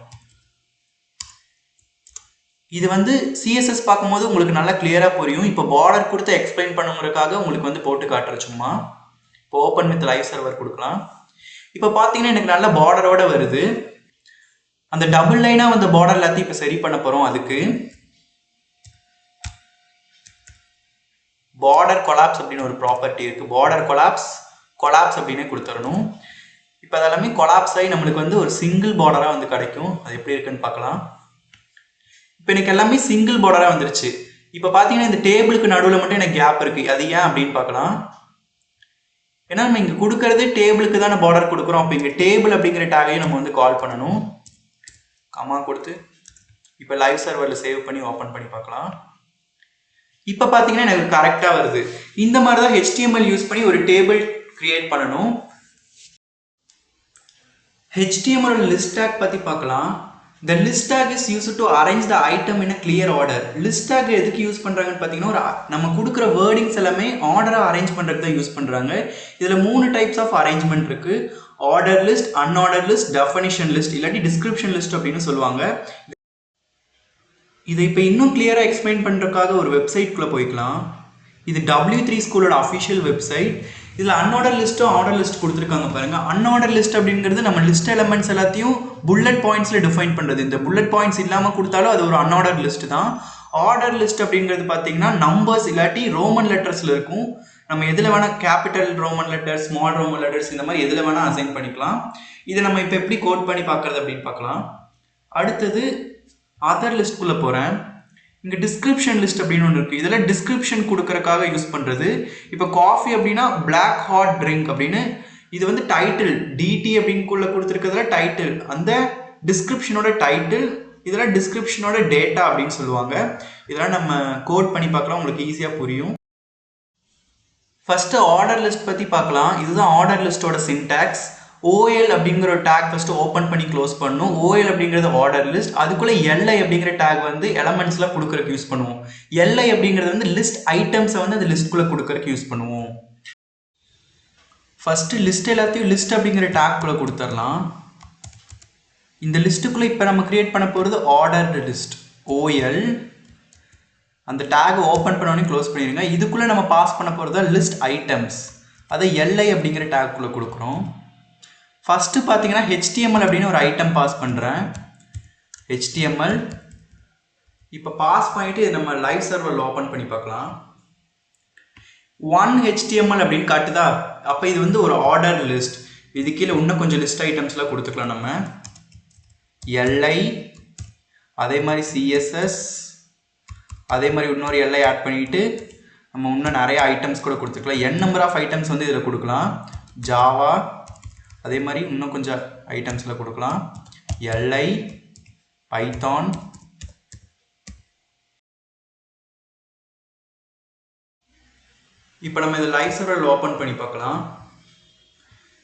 இது வந்து சிஎஸ்எஸ் பார்க்கும்போது உங்களுக்கு நல்லா கிளியராக புரியும். இப்போ பார்டர் கொடுத்து எக்ஸ்பிளைன் பண்ணுங்கிறதுக்காக உங்களுக்கு வந்து போட்டு காட்டுறேன் சும்மா. இப்போ ஓப்பன் வித் லைவ் சர்வர் கொடுக்கலாம். இப்போ பார்த்தீங்கன்னா எனக்கு நல்ல பார்டரோட வருது. அந்த டபுள் லைனாக வந்த பார்டர் எல்லாத்தையும் இப்போ சரி பண்ண போகிறோம். அதுக்கு பார்டர் கொலாப்ஸ் அப்படின்னு ஒரு ப்ராப்பர்ட்டி இருக்குது. பார்டர் கொலாப்ஸ் அப்படின்னு கொடுத்துடணும். இப்போ அதெல்லாமே கொலாப்ஸ் ஆகி நம்மளுக்கு வந்து ஒரு சிங்கிள் பார்டராக வந்து கிடைக்கும். அது எப்படி இருக்குன்னு பார்க்கலாம். இப்போ எனக்கு எல்லாமே சிங்கிள் பார்டராக வந்துருச்சு. இப்போ பார்த்தீங்கன்னா இந்த டேபிளுக்கு நடுவில் மட்டும் எனக்கு கேப் இருக்குது. அது ஏன் அப்படின்னு பார்க்கலாம். ஏன்னா நம்ம இங்கே கொடுக்கறது டேபிளுக்கு தானே பார்டர் கொடுக்குறோம். அப்போ இங்கே டேபிள் அப்படிங்கிற டேகையும் நம்ம வந்து கால் பண்ணணும். கமா கொடுத்து இப்போ லைவ் சர்வரில் சேவ் பண்ணி ஓப்பன் பண்ணி பார்க்கலாம். இப்போ பார்த்தீங்கன்னா எனக்கு கரெக்டாக வருது. இந்த மாதிரி தான் HTML யூஸ் பண்ணி ஒரு டேபிள் கிரியேட் பண்ணணும். HTML லிஸ்ட் டேக் பற்றி பார்க்கலாம். The list tag is used to arrange the item in a clear order. List tag எதுக்கு யூஸ் பண்ணுறாங்கன்னு பார்த்தீங்கன்னா, நம்ம கொடுக்குற வேர்டிங்ஸ் எல்லாமே ஆர்டராக அரேஞ்ச் பண்ணுறதுக்கு தான் யூஸ் பண்ணுறாங்க. இதில் 3 டைப்ஸ் ஆஃப் அரேஞ்ச்மெண்ட் இருக்குது. Order list, unorder list, definition list இல்லாட்டி டிஸ்கிரிப்ஷன் லிஸ்ட் அப்படின்னு சொல்லுவாங்க. இதை இப்போ இன்னும் கிளியராக எக்ஸ்பிளைன் பண்ணுறதுக்காக ஒரு வெப்சைட்குள்ளே போய்க்கலாம். இது W3 ஸ்கூலோட அஃபிஷியல் வெப்சைட். இதில் அன்ஆர்டர் லிஸ்ட்டும் ஆர்டர் லிஸ்ட் கொடுத்துருக்காங்க பாருங்கள். அன்ஆர்டர் லிஸ்ட் அப்படிங்கிறது நம்ம லிஸ்ட் எலமெண்ட்ஸ் எல்லாத்தையும் புல்லட் பாயிண்ட்ஸில் டிஃபைன் பண்ணுறது. இந்த புல்லட் பாயிண்ட்ஸ் இல்லாமல் கொடுத்தாலும் அது ஒரு அன்ஆர்டர் லிஸ்ட் தான். ஆர்டர் லிஸ்ட் அப்படிங்கிறது பார்த்தீங்கன்னா நம்பர்ஸ் இல்லாட்டி ரோமன் லெட்டர்ஸில் இருக்கும். நம்ம எதில் வேணால் capital Roman letters, small Roman letters இந்த மாதிரி எதில் வேணால் அசைன் பண்ணிக்கலாம். இதை நம்ம இப்போ எப்படி கோட் பண்ணி பார்க்குறது அப்படின்னு பார்க்கலாம். அடுத்தது அதர் லிஸ்ட்குள்ளே போகிறேன். இங்கே டிஸ்கிரிப்ஷன் லிஸ்ட் அப்படின்னு ஒன்று இருக்குது. இதெல்லாம் டிஸ்கிரிப்ஷன் கொடுக்கறக்காக யூஸ் பண்ணுறது. இப்போ காஃபி அப்படின்னா பிளாக் ஹாட் ட்ரிங்க் அப்படின்னு, இது வந்து டைட்டில் டிடி அப்படின்னுக்குள்ளே கொடுத்துருக்கிறதுல டைட்டில், அந்த டிஸ்கிரிப்ஷனோட டைட்டில். இதெல்லாம் டிஸ்கிரிப்ஷனோட டேட்டா அப்படின்னு சொல்லுவாங்க. இதெல்லாம் நம்ம கோட் பண்ணி பார்க்கலாம், உங்களுக்கு ஈஸியாக புரியும். ஃபஸ்ட்டு ஆர்டர் லிஸ்ட் பற்றி பார்க்கலாம். இதுதான் ஆர்டர் லிஸ்ட்டோட சின்டாக்ஸ். OL அப்படிங்கிற ஒரு டேக் ஃபஸ்ட்டு ஓப்பன் பண்ணி க்ளோஸ் பண்ணும். OL அப்படிங்கிறது ஆர்டர் லிஸ்ட். அதுக்குள்ளே LI அப்படிங்கிற டேக் வந்து எலமெண்ட்ஸ்லாம் கொடுக்குறக்கு யூஸ் பண்ணுவோம். LI அப்படிங்கிறது வந்து லிஸ்ட் ஐட்டம்ஸை வந்து அந்த லிஸ்ட்குள்ளே கொடுக்குறக்கு யூஸ் பண்ணுவோம். ஃபஸ்ட்டு லிஸ்ட் எல்லாத்தையும் லிஸ்ட் அப்படிங்கிற டேக்குள்ளே கொடுத்துடலாம். இந்த லிஸ்ட்டுக்குள்ளே இப்போ நம்ம க்ரியேட் பண்ண போகிறது ஆர்டர்டு லிஸ்ட் OL. அந்த டேக் ஓப்பன் பண்ணோன்னே க்ளோஸ் பண்ணிடுங்க. இதுக்குள்ளே நம்ம பாஸ் பண்ண போகிறது லிஸ்ட் ஐட்டம்ஸ். அதை LI அப்படிங்கிற டேக்குள்ளே கொடுக்குறோம். ஃபஸ்ட்டு பார்த்தீங்கன்னா HTML அப்படின்னு ஒரு ஐட்டம் பாஸ் பண்ணுறேன். HTML இப்போ பாஸ் பண்ணிவிட்டு நம்ம லைவ் சர்வரில் ஓப்பன் பண்ணி பார்க்கலாம். 1 HTML அப்படின்னு காட்டுதா. அப்போ இது வந்து ஒரு ஆர்டர் லிஸ்ட். இது கீழே இன்னும் கொஞ்சம் லிஸ்ட் ஐட்டம்ஸ்லாம் கொடுத்துக்கலாம் நம்ம. LI அதே மாதிரி CSS அதே மாதிரி இன்னொரு LI ஆட் பண்ணிவிட்டு நம்ம இன்னும் நிறைய ஐட்டம்ஸ் கூட கொடுத்துக்கலாம். n நம்பர் ஆஃப் ஐட்டம்ஸ் வந்து இதில் கொடுக்கலாம். ஜாவா அதே மாதிரி இன்னும் கொஞ்சம் ஐட்டம்ஸில் கொடுக்கலாம். LI பைத்தான் இப்போ நம்ம இதை லைவ் சர்வரில் ஓப்பன் பண்ணி பார்க்கலாம்.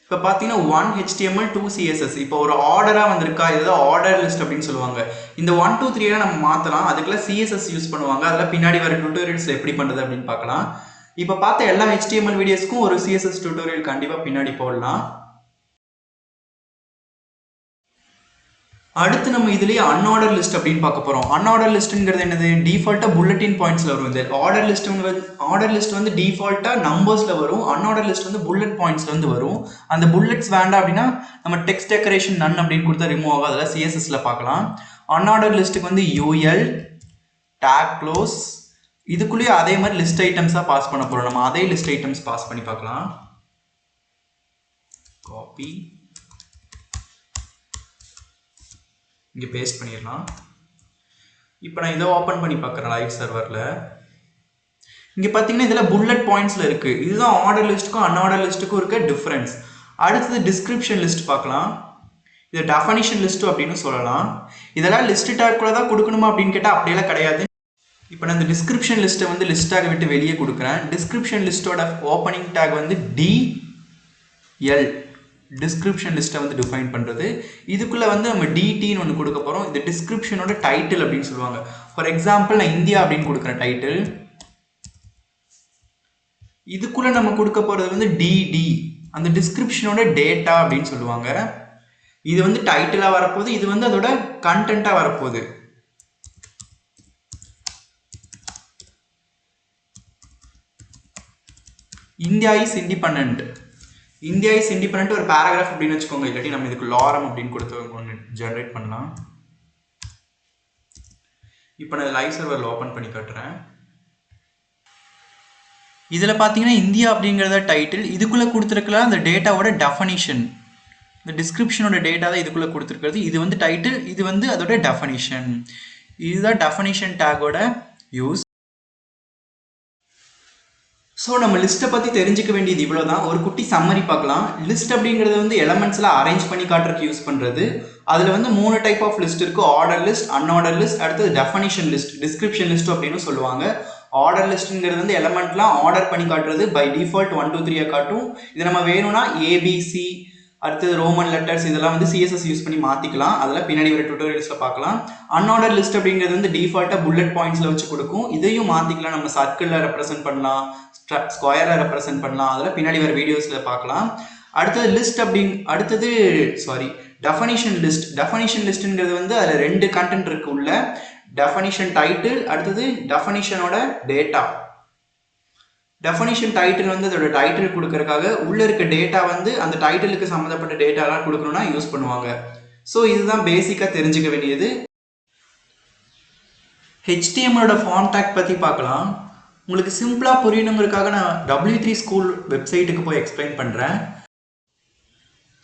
இப்போ பார்த்தீங்கன்னா 1 HTML 2 CSS இப்போ ஒரு ஆர்டராக வந்திருக்கா, இதுதான் ஆர்டர் லிஸ்ட் அப்படின்னு சொல்லுவாங்க. இந்த 1 2 3 நம்ம மாற்றலாம். அதுக்குள்ள CSS யூஸ் பண்ணுவாங்க. அதில் பின்னாடி வர டியூட்டோரியல்ஸ் எப்படி பண்ணுறது அப்படின்னு பார்க்கலாம். இப்போ பார்த்த எல்லா HTML வீடியோஸ்க்கும் ஒரு CSS டியூட்டோரியல் கண்டிப்பாக பின்னாடி போடலாம். அடுத்து நம்ம இதுலயே அன்ஆர்டர் லிஸ்ட் அப்படின்னு பார்க்க போறோம். அன்ஆர்டர் லிஸ்ட்ங்கிறது என்னது? டிஃபால்ட்டா புல்லட்டின் பாயிண்ட்ஸ்ல வரும். இந்த ஆர்டர் லிஸ்ட் வந்து டிஃபால்ட்டா நம்பர்ஸ்ல வரும். அன்ஆர்டர் லிஸ்ட் வந்து புல்லட் பாயிண்ட்ஸ்ல வந்து வரும். அந்த புல்லட்ஸ் வேண்டாம் அப்படின்னா நம்ம டெக்ஸ்ட் டெக்கரேஷன் நன் அப்படின்னு கொடுத்தா ரிமூவ் ஆகும். அதெல்லாம் CSSல பார்க்கலாம். அன்ஆர்டர் லிஸ்ட்டுக்கு வந்து UL டேக் க்ளோஸ் இதுக்குள்ளேயே அதே மாதிரி லிஸ்ட் ஐட்டம்ஸா பாஸ் பண்ண போறோம். நம்ம அதே லிஸ்ட் ஐட்டம்ஸ் பாஸ் பண்ணி பார்க்கலாம். காப்பி இங்கே பேஸ்ட் பண்ணிடலாம். இப்போ நான் இதை ஓப்பன் பண்ணி பார்க்குறேன் லைவ் சர்வரில். இங்கே பார்த்தீங்கன்னா இதில் புல்லட் பாயிண்ட்ஸில் இருக்குது. இதுதான் ஆர்டர் லிஸ்ட்டுக்கும் அன்ஆர்டர் லிஸ்ட்டுக்கும் இருக்க டிஃப்ரென்ஸ். அடுத்தது டிஸ்கிரிப்ஷன் லிஸ்ட் பார்க்கலாம். இது டெஃபனிஷன் லிஸ்ட்டு அப்படின்னு சொல்லலாம். இதெல்லாம் லிஸ்ட் டேக்குள்ளே தான் கொடுக்கணுமா அப்படின்னு கேட்டால் அப்படியெல்லாம் கிடையாது. இப்போ நான் இந்த டிஸ்கிரிப்ஷன் லிஸ்ட்டை வந்து லிஸ்ட் டேக் விட்டு வெளியே கொடுக்குறேன். டிஸ்கிரிப்ஷன் லிஸ்ட்டோட ஓப்பனிங் டேக் வந்து DL டிஸ்கிரிப்ஷன் லிஸ்ட்டை வந்து டிஃபைன் பண்ணுறது. இதுக்குள்ளே வந்து நம்ம DTன்னு ஒன்று கொடுக்க போகிறோம். இது டிஸ்கிரிப்ஷனோட டைட்டில் அப்படின்னு சொல்லுவாங்க. ஃபார் எக்ஸாம்பிள் நான் இந்தியா அப்படின்னு கொடுக்குறேன் டைட்டில். இதுக்குள்ளே நம்ம கொடுக்க போகிறது வந்து DD அந்த டிஸ்கிரிப்ஷனோட டேட்டா அப்படின்னு சொல்லுவாங்க. இது வந்து டைட்டிலாக வரப்போகுது. இது வந்து அதோட கண்டென்ட்டாக வரப்போகுது. India is independent. India is independent ஒரு பேராகிராஃப் அப்படின்னு வச்சுக்கோங்க. இல்லாட்டி நம்ம இதுக்கு லாரம் அப்படின்னு கொடுத்து ஒன்று ஜென்ரேட் பண்ணலாம். இப்போ நான் லைவ் சர்வரில் ஓப்பன் பண்ணி காட்டுறேன். இதில் பார்த்தீங்கன்னா இந்தியா அப்படிங்கிறத டைட்டில். இதுக்குள்ளே கொடுத்துருக்கலாம் அந்த டேட்டாவோட டெஃபனிஷன். இந்த டிஸ்கிரிப்ஷனோட டேட்டா தான் இதுக்குள்ளே கொடுத்துருக்கிறது. இது வந்து டைட்டில், இது வந்து அதோட டெஃபனிஷன். இதுதான் டெஃபனிஷன் டேக்கோட யூஸ். ஸோ நம்ம லிஸ்ட்டை பற்றி தெரிஞ்சுக்க வேண்டியது இவ்வளோ தான். ஒரு குட்டி சம்மரி பார்க்கலாம். லிஸ்ட் அப்படிங்கிறது வந்து எலமெண்ட்ஸில் அரேஞ்ச் பண்ணி காட்டுறதுக்கு யூஸ் பண்ணுறது. அதில் வந்து 3 டைப் ஆஃப் லிஸ்ட் இருக்குது. ஆர்டர் லிஸ்ட், அன்ஆர்டர் லிஸ்ட், அடுத்தது டெஃபனிஷன் லிஸ்ட், டிஸ்கிரிப்ஷன் லிஸ்ட் அப்படின்னு சொல்லுவாங்க. ஆர்டர் லிஸ்ட்டுங்கிறது வந்து எலமெண்ட்லாம் ஆர்டர் பண்ணி காட்டுறது. பை டிஃபால்ட் 1 2 3 காட்டும். இது நம்ம வேணும்னா ABC அடுத்தது ரோமன் லெட்டர்ஸ் இதெல்லாம் வந்து CSS யூஸ் பண்ணி மாற்றிக்கலாம். அதெல்லாம் பின்னாடி வர டியூட்டோரியல்ஸில் பார்க்கலாம். அன்ஆர்டர் லிஸ்ட் அப்படிங்கிறது வந்து டிஃபால்ட்டாக புல்லட் பாயிண்ட்ஸில் வச்சு கொடுக்கும். இதையும் மாற்றிக்கலாம். நம்ம சர்க்கிளில் ரெப்ரசென்ட் பண்ணலாம், ஸ்கொயரில் ரெப்ரசென்ட் பண்ணலாம். அதெல்லாம் பின்னாடி வர வீடியோஸில் பார்க்கலாம். அடுத்தது லிஸ்ட் டெஃபனிஷன் லிஸ்ட். டெஃபனிஷன் லிஸ்ட்டுங்கிறது வந்து அதில் 2 கண்டென்ட் இருக்கு உள்ள. டெஃபனிஷன் டைட்டில், அடுத்தது டெஃபனிஷனோட டேட்டா. டெஃபனிஷன் டைட்டில் வந்து அதோட டைட்டில் கொடுக்கறதுக்காக உள்ள இருக்க டேட்டா வந்து அந்த டைட்டிலுக்கு சம்மந்தப்பட்ட டேட்டாலாம் கொடுக்கணும்னா யூஸ் பண்ணுவாங்க. ஸோ இதுதான் பேசிக்காக தெரிஞ்சுக்க வேண்டியது. HTMLோட ஃபார்ம் டேக் பற்றி பார்க்கலாம். உங்களுக்கு சிம்பிளாக புரியணுங்கிறதுக்காக நான் W3 ஸ்கூல் வெப்சைட்டுக்கு போய் எக்ஸ்பிளைன் பண்ணுறேன்.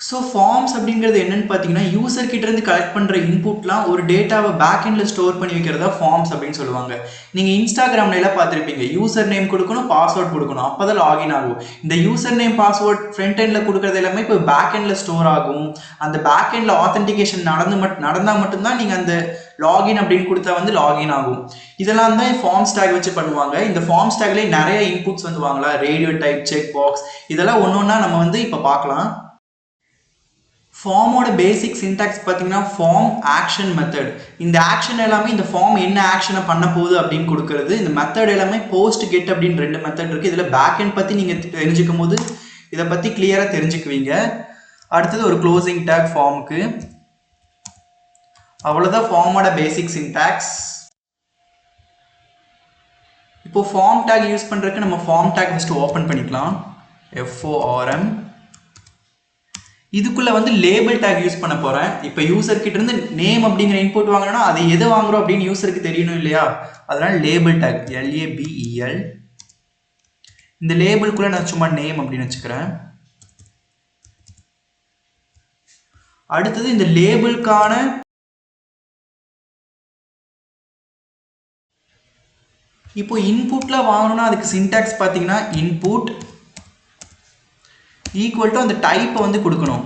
ஸோ ஃபார்ம்ஸ் அப்படிங்கிறது என்னன்னு பார்த்தீங்கன்னா யூசர் கிட்டேருந்து கலெக்ட் பண்ணுற இன்புட்லாம் ஒரு டேட்டாவை பேக் எண்டில் ஸ்டோர் பண்ணி வைக்கிறதா ஃபார்ம்ஸ் அப்படின்னு சொல்லுவாங்க. நீங்கள் இன்ஸ்டாகிராம்லாம் பார்த்துருப்பீங்க. யூசர் நேம் கொடுக்கணும், பாஸ்வேர்ட் கொடுக்கணும், அப்போ தான் லாகின் ஆகும். இந்த யூசர் நேம் பாஸ்வேர்ட் ஃப்ரண்ட் எண்டில் கொடுக்குறது எல்லாமே இப்போ பேக் எண்டில் ஸ்டோர் ஆகும். அந்த பேக் எண்டில் ஆத்தென்டிகேஷன் நடந்தால் மட்டும்தான் நீங்கள் அந்த லாகின் அப்படின்னு கொடுத்தா வந்து லாகின் ஆகும். இதெல்லாம் தான் ஃபார்ம்ஸ் டேக் வச்சு பண்ணுவாங்க. இந்த ஃபார்ம்ஸ் டேக்லேயே நிறைய இன்புட்ஸ் வந்து வாங்கலாம். ரேடியோ டைப், செக் பாக்ஸ், இதெல்லாம் ஒன்று ஒன்றா நம்ம வந்து இப்போ பார்க்கலாம். ஃபார்மோட பேசிக் சின்டாக்ஸ் பார்த்தீங்கன்னா ஃபார்ம், ஆக்ஷன், மெத்தட். இந்த ஆக்ஷன் எல்லாமே இந்த ஃபார்ம் என்ன ஆக்ஷனை பண்ண போகுது அப்படின்னு கொடுக்குறது. இந்த மெத்தட் எல்லாமே போஸ்ட், கெட் அப்படின்னு 2 மெத்தட் இருக்குது. இதில் பேக் எண்ட் பற்றி நீங்கள் தெரிஞ்சுக்கும் போது இதை பற்றி கிளியராக தெரிஞ்சுக்குவீங்க. அடுத்தது ஒரு க்ளோசிங் டேக் ஃபார்முக்கு. அவ்வளோதான் ஃபார்மோட பேசிக் சின்டாக்ஸ். இப்போ ஃபார்ம் டேக் யூஸ் பண்ணுறதுக்கு நம்ம ஃபார்ம் டேக் ஃபஸ்ட்டு ஓப்பன் பண்ணிக்கலாம். FORM. இதுக்குள்ளே வந்து லேபிள் டேக் யூஸ் பண்ண போகிறேன். இப்போ யூசர் கிட்ட இருந்து நேம் அப்படிங்கிற இன்புட் வாங்கினா அது எது வாங்குறோம் அப்படின்னு யூசருக்கு தெரியணும் இல்லையா? அதனால லேபிள் டேக் LABEL. இந்த லேபிள்குள்ளே நான் சும்மா நேம் அப்படின்னு வச்சுக்கிறேன். அடுத்தது இந்த லேபிளுக்கான இப்போ இன்புட்ல வாங்கணும்னா அதுக்கு சின்டாக்ஸ் பார்த்தீங்கன்னா இன்புட் ஈக்குவல் டு அந்த டைப்பை வந்து கொடுக்கணும்.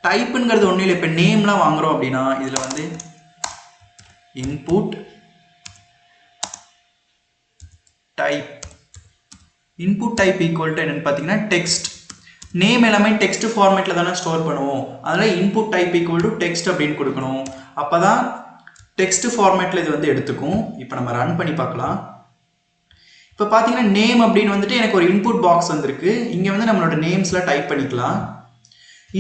டைப்புங்கிறது ஒன்றும் இல்லை. இப்போ நேம்லாம் வாங்குறோம் அப்படின்னா இதில் வந்து input type. Input type equal to என்னன்னு பார்த்தீங்கன்னா டெக்ஸ்ட். நேம் எல்லாமே டெக்ஸ்ட் ஃபார்மேட்டில் தானே ஸ்டோர் பண்ணுவோம். அதில் input type equal to text அப்படின்னு கொடுக்கணும். அப்போ தான் டெக்ஸ்ட் ஃபார்மேட்டில் இது வந்து எடுத்துக்கும். இப்போ நம்ம ரன் பண்ணி பார்க்கலாம். இப்போ பார்த்தீங்கன்னா நேம் அப்படின்னு வந்துட்டு எனக்கு ஒரு இன்புட் பாக்ஸ் வந்திருக்கு. இங்கே வந்து நம்மளோட நேம்ஸ்லாம் டைப் பண்ணிக்கலாம்.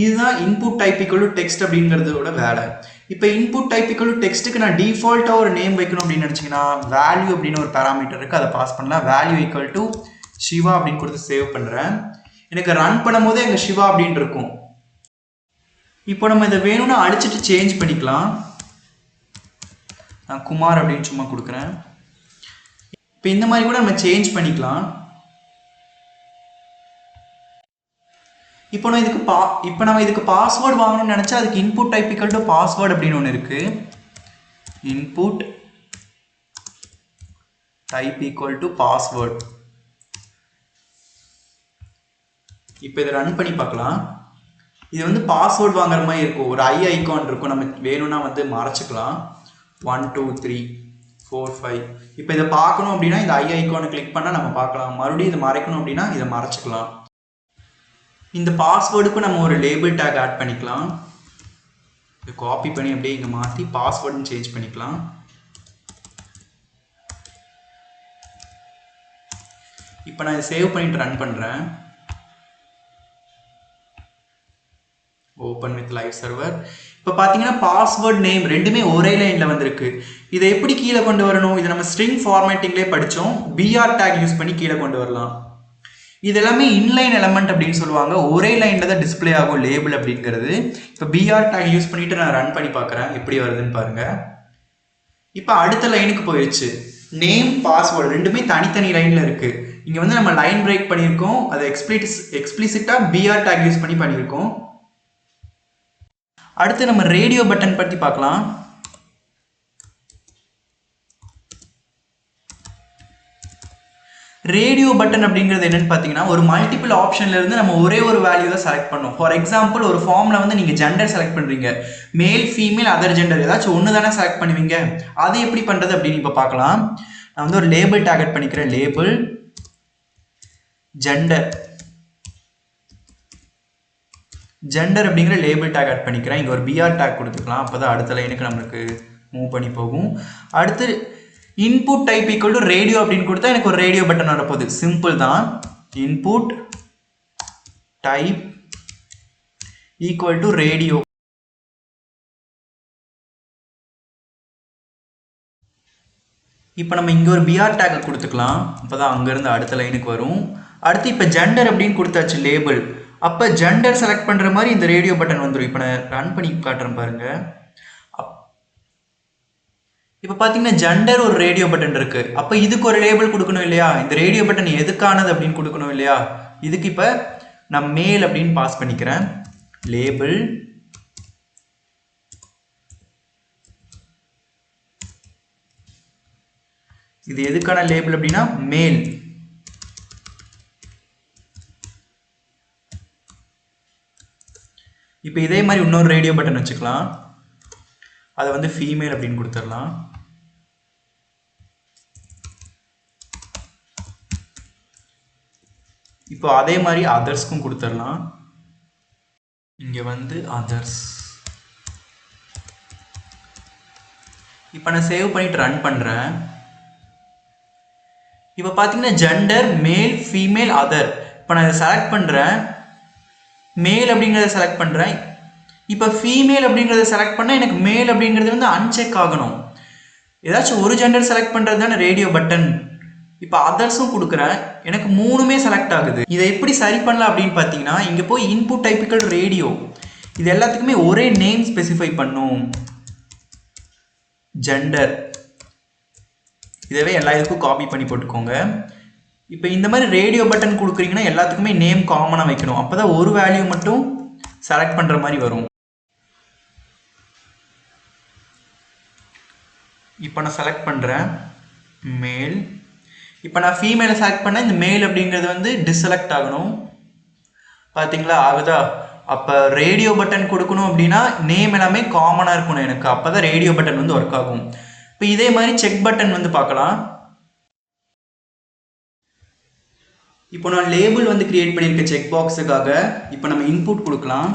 இதுதான் input type equal to text அப்படிங்கிறதோட வேலை. இப்போ இன்புட் டைப் ஈக்குவல் டு டெக்ஸ்ட்டுக்கு நான் டிஃபால்ட்டாக ஒரு நேம் வைக்கணும் அப்படின்னு நினச்சிங்கன்னா வேல்யூ அப்படின்னு ஒரு பேராமீட்டர் இருக்குது, அதை பாஸ் பண்ணலாம். வேல்யூ ஈக்குவல் டு சிவா அப்படின்னு கொடுத்து சேவ் பண்ணுறேன். எனக்கு ரன் பண்ணும் போதே எங்கள் சிவா அப்படின்னு இருக்கும். இப்போ நம்ம இதை வேணும்னா அடிச்சுட்டு சேஞ்ச் பண்ணிக்கலாம். நான் குமார் அப்படின்னு சும்மா கொடுக்குறேன். இப்போ இந்த மாதிரி கூட நம்ம சேஞ்ச் பண்ணிக்கலாம். இப்போ நம்ம இதுக்கு பாஸ்வேர்டு வாங்கணும்னு நினச்சா அதுக்கு input type equal to password அப்படின்னு ஒன்று இருக்குது. Input type equal to password. இப்போ இதை ரன் பண்ணி பார்க்கலாம். இது வந்து பாஸ்வேர்டு வாங்குற மாதிரி இருக்கும். ஒரு ஐகான் இருக்கும், நம்ம வேணும்னா வந்து மறைச்சிக்கலாம். 1 2 3 4 5. இப்போ இதை பார்க்கணும் அப்படின்னா இந்த ஐகானை கிளிக் பண்ணால் நம்ம பார்க்கலாம். மறுபடியும் இதை மறைக்கணும் அப்படின்னா இதை மறைச்சிக்கலாம். இந்த பாஸ்வேர்டுக்கு நம்ம ஒரு லேபிள் டேக் ஆட் பண்ணிக்கலாம். இதை காப்பி பண்ணி அப்படியே இங்கே மாற்றி பாஸ்வேர்டுன்னு சேஞ்ச் பண்ணிக்கலாம். இப்போ நான் இதை சேவ் பண்ணிட்டு ரன் பண்ணுறேன். Open with live server. இப்போ பார்த்தீங்கன்னா பாஸ்வேர்ட் நேம் ரெண்டுமே ஒரே லைனில் வந்திருக்கு. இதை எப்படி கீழே கொண்டு வரணும்? இதை நம்ம ஸ்ட்ரிங் ஃபார்மேட்டிங்லேயே படித்தோம். பிஆர் டேக் யூஸ் பண்ணி கீழே கொண்டு வரலாம். இது எல்லாமே இன்லைன் எலமெண்ட் அப்படின்னு சொல்லுவாங்க. ஒரே லைனில் தான் டிஸ்பிளே ஆகும் லேபிள் அப்படிங்கிறது. இப்போ பிஆர் டேக் யூஸ் பண்ணிட்டு நான் ரன் பண்ணி பார்க்குறேன் எப்படி வருதுன்னு பாருங்க. இப்போ அடுத்த லைனுக்கு போயிடுச்சு. நேம் பாஸ்வேர்டு ரெண்டுமே தனித்தனி லைனில் இருக்குது. இங்கே வந்து நம்ம லைன் பிரேக் பண்ணியிருக்கோம். அதை எக்ஸ்பிளிசிட்டாக பிஆர் டேக் யூஸ் பண்ணி பண்ணியிருக்கோம். அடுத்து நம்ம ரேடியோ பட்டன் பற்றி பார்க்கலாம். ரேடியோ பட்டன் அப்படிங்கிறது என்னன்னு பார்த்தீங்கன்னா ஒரு மல்டிபிள் ஆப்ஷன்ல இருந்து நம்ம ஒரே ஒரு வேல்யூ தான் செலக்ட் பண்ணோம். ஃபார் எக்ஸாம்பிள் ஒரு ஃபார்ம்ல வந்து நீங்கள் ஜெண்டர் செலக்ட் பண்ணுறீங்க, மேல் ஃபீமேல் அதர் ஜெண்டர் ஏதாச்சும் ஒன்று தானே செலக்ட் பண்ணுவீங்க. அது எப்படி பண்ணுறது அப்படின்னு இப்போ பார்க்கலாம். நான் வந்து ஒரு லேபிள் டார்கெட் பண்ணிக்கிறேன். லேபிள் ஜெண்டர் அப்படிங்கிற லேபிள் டேக் ஆட் பண்ணிக்கிறேன். இங்கே ஒரு பிஆர் டேக் கொடுத்துக்கலாம். அப்போ தான் அடுத்த லைனுக்கு நம்மளுக்கு மூவ் பண்ணி போகும். அடுத்து input type equal to radio அப்படின்னு கொடுத்தா எனக்கு ஒரு ரேடியோ பட்டன் வரப்போகுது. சிம்பிள் தான். Input type equal to radio. இப்போ நம்ம இங்கே ஒரு பிஆர் டேக்கை கொடுத்துக்கலாம். அப்போ தான் அங்கேருந்து அடுத்த லைனுக்கு வரும். அடுத்து இப்போ ஜெண்டர் அப்படின்னு கொடுத்தாச்சு லேபிள். அப்போ ஜெண்டர் செலக்ட் பண்ணுற மாதிரி இந்த ரேடியோ பட்டன் வந்துடும். இப்போ நான் ரன் பண்ணி காட்டுறேன் பாருங்க. இப்போ பார்த்தீங்கன்னா ஜெண்டர் ஒரு ரேடியோ பட்டன் இருக்குது. அப்போ இதுக்கு ஒரு லேபிள் கொடுக்கணும் இல்லையா? இந்த ரேடியோ பட்டன் எதுக்கானது அப்படின்னு கொடுக்கணும் இல்லையா? இதுக்கு இப்போ நான் மேல் அப்படின்னு பாஸ் பண்ணிக்கிறேன். லேபிள் இது எதுக்கான லேபிள் அப்படின்னா மேல். இப்போ இதே மாதிரி இன்னொரு ரேடியோ பட்டன் வச்சுக்கலாம். அதை வந்து ஃபீமேல் அப்படின்னு கொடுத்துடலாம். இப்போ அதே மாதிரி அதர்ஸ்க்கும் கொடுத்துடலாம். இங்கே வந்து அதர்ஸ். இப்போ நான் சேவ் பண்ணிட்டு ரன் பண்ணுறேன். இப்போ பார்த்தீங்கன்னா ஜெண்டர் மேல் ஃபீமேல் அதர். இப்போ நான் இதை செலக்ட் பண்ணுறேன். மேல் அப்படிங்கிறத செலக்ட் பண்ணுறேன். இப்போ ஃபீமேல் அப்படிங்கிறத செலக்ட் பண்ணால் எனக்கு மேல் அப்படிங்கிறது வந்து அன்செக் ஆகணும். ஏதாச்சும் ஒரு ஜெண்டர் செலக்ட் பண்ணுறது தானே ரேடியோ பட்டன். இப்போ அதர்ஸும் கொடுக்குறேன். எனக்கு மூணுமே செலக்ட் ஆகுது. இதை எப்படி சரி பண்ணலாம் அப்படின்னு பார்த்தீங்கன்னா இங்கே போய் இன்புட் டைப்பிக்கல் ரேடியோ இது எல்லாத்துக்குமே ஒரே நேம் ஸ்பெசிஃபை பண்ணும். ஜெண்டர் இதவே எல்லா இதுக்கும் காப்பி பண்ணி போட்டுக்கோங்க. இப்போ இந்த மாதிரி ரேடியோ பட்டன் கொடுக்குறீங்கன்னா எல்லாத்துக்குமே நேம் காமனாக வைக்கணும். அப்போ தான் ஒரு வேல்யூ மட்டும் செலக்ட் பண்ணுற மாதிரி வரும். இப்போ நான் செலக்ட் பண்ணுறேன் மேல். இப்போ நான் ஃபீமேலை செலக்ட் பண்ணேன். இந்த மேல் அப்படிங்கிறது வந்து டிஸ்செலக்ட் ஆகணும். பார்த்தீங்களா ஆகுதா? அப்போ ரேடியோ பட்டன் கொடுக்கணும் அப்படின்னா நேம் எல்லாமே காமனாக இருக்கணும் எனக்கு. அப்போ தான் ரேடியோ பட்டன் வந்து ஒர்க் ஆகும். இப்போ இதே மாதிரி செக் பட்டன் வந்து பார்க்கலாம். இப்போ நான் லேபிள் வந்து கிரியேட் பண்ணியிருக்க செக் பாக்ஸுக்காக இப்போ நம்ம இன்புட் கொடுக்கலாம்.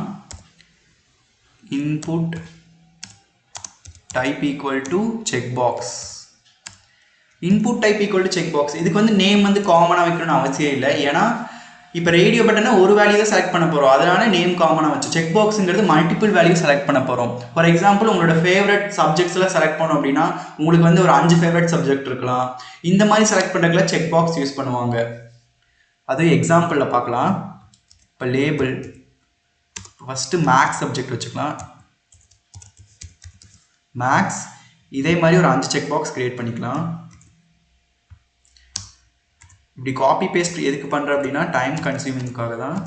Input type equal to check box. Input type equal to check box. இதுக்கு வந்து நேம் வந்து காமனாக வைக்கணும்னு அவசியம் இல்லை. ஏன்னா இப்போ ரேடியோ பட்டனை ஒரு வேல்யூ தான் செலக்ட் பண்ண போகிறோம், அதனால நேம் காமனாக வச்சு. செக் பாக்ஸுங்கிறது மல்டிபிள் வேல்யூ செலக்ட் பண்ண போகிறோம். ஃபார் எக்ஸாம்பிள் உங்களோட ஃபேவரட் சப்ஜெக்ட்ஸ்லாம் செலக்ட் பண்ணோம் அப்படின்னா உங்களுக்கு வந்து ஒரு 5 ஃபேவரட் சப்ஜெக்ட் இருக்கலாம். இந்த மாதிரி செலக்ட் பண்ணுறதுக்குலாம் செக் பாக்ஸ் யூஸ் பண்ணுவாங்க. அது எக்ஸாம்பிளில் பார்க்கலாம். இப்போ லேபிள் ஃபஸ்ட்டு மேக்ஸ் சப்ஜெக்ட் வச்சுக்கலாம். மேக்ஸ் இதே மாதிரி ஒரு 5 செக் பாக்ஸ் கிரியேட் பண்ணிக்கலாம். இப்படி காப்பி பேஸ்ட் எதுக்கு பண்ணுறேன் அப்படின்னா டைம் கன்சியூமிங்காக தான்.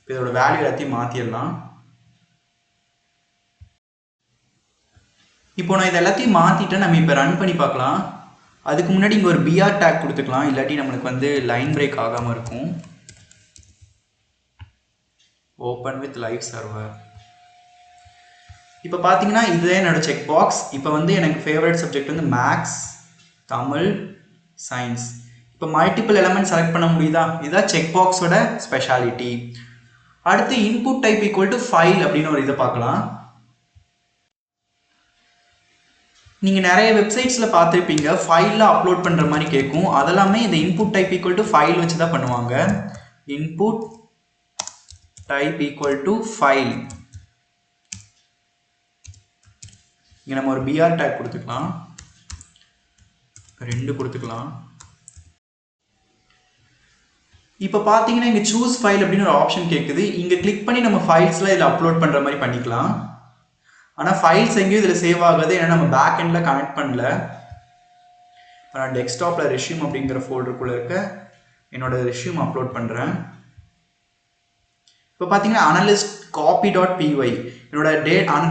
இதோட வேல்யூ எல்லாத்தையும் மாற்றிடலாம். இப்போ நான் இது எல்லாத்தையும் மாற்றிட்டு நம்ம இப்போ ரன் பண்ணி பார்க்கலாம். அதுக்கு முன்னாடி இங்கே ஒரு பிஆர் டேக் கொடுத்துக்கலாம், இல்லாட்டி நம்மளுக்கு வந்து லைன் பிரேக் ஆகாமல் இருக்கும். Open with live server. இப்போ பார்த்தீங்கன்னா இதுதான் என்னோட செக் பாக்ஸ். இப்போ வந்து எனக்கு ஃபேவரட் சப்ஜெக்ட் வந்து மேக்ஸ், தமிழ், சயின்ஸ். இப்போ மல்டிபிள் எலமெண்ட் செலக்ட் பண்ண முடியுதா? இதுதான் செக் பாக்ஸோட ஸ்பெஷாலிட்டி. அடுத்து input type equal to file அப்படின்னு ஒரு இதை பார்க்கலாம். நீங்கள் நிறைய வெப்சைட்ஸில் பார்த்துருப்பீங்க, ஃபைலில் அப்லோட் பண்ணுற மாதிரி கேட்கும். அதெல்லாமே இந்த input type equal to file வச்சு தான் பண்ணுவாங்க. Input type equal to file. இங்கே நம்ம ஒரு பிஆர் டேக் கொடுத்துக்கலாம், 2 கொடுத்துக்கலாம். இப்போ பார்த்தீங்கன்னா இங்கே சூஸ் ஃபைல் அப்படின்னு ஒரு ஆப்ஷன் கேட்குது. இங்கே கிளிக் பண்ணி நம்ம ஃபைல்ஸ்லாம் இதில் அப்லோட் பண்ணுற மாதிரி பண்ணிக்கலாம். ஆனால் ஃபைல்ஸ் எங்கேயும் இதில் சேவ் ஆகாது, ஏன்னா நம்ம பேக் எண்டில் கனெக்ட் பண்ணல. இப்போ நான் டெஸ்க்டாப்பில் ரெஷ்யூம் அப்படிங்கிற ஃபோல்டருக்குள்ளே இருக்க என்னோட ரெஷ்யூம் அப்லோட் பண்ணுறேன். இப்போ பார்த்தீங்கன்னா அனலிஸ்ட் copy.py என்னோட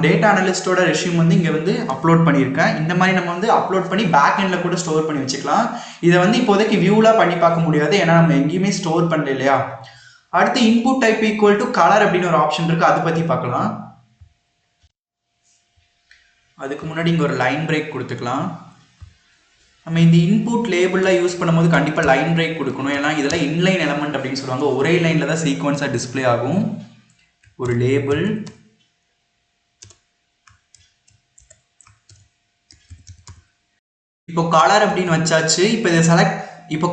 டேட்டா அனலிஸ்டோட ரெஷ்யூம் வந்து இங்கே வந்து அப்லோட் பண்ணியிருக்கேன். இந்த மாதிரி நம்ம வந்து அப்லோட் பண்ணி பேக் எண்டில் கூட ஸ்டோர் பண்ணி வச்சுக்கலாம். இதை வந்து இப்போதைக்கு வியூலாம் பண்ணி பார்க்க முடியாது, ஏன்னா நம்ம எங்கேயுமே ஸ்டோர் பண்ணல இல்லையா. அடுத்து input type equal to colour அப்படின்னு ஒரு ஆப்ஷன் இருக்குது, அதை பற்றி பார்க்கலாம். அதுக்கு முன்னாடி இங்கே ஒரு லைன் பிரேக் கொடுத்துக்கலாம். நம்ம இந்த இன்புட் லேபிளில் யூஸ் பண்ணும்போது கண்டிப்பாக லைன் பிரேக் கொடுக்கணும், ஏன்னா இதெல்லாம் இன்லைன் எலமெண்ட் அப்படின்னு சொல்லுவாங்க. ஒரே லைனில் தான் சீக்வன்ஸாக டிஸ்பிளே ஆகும். ஒரு லேபிள், இப்போ கலர் அப்படின்னு வச்சாச்சு. இப்போ இதை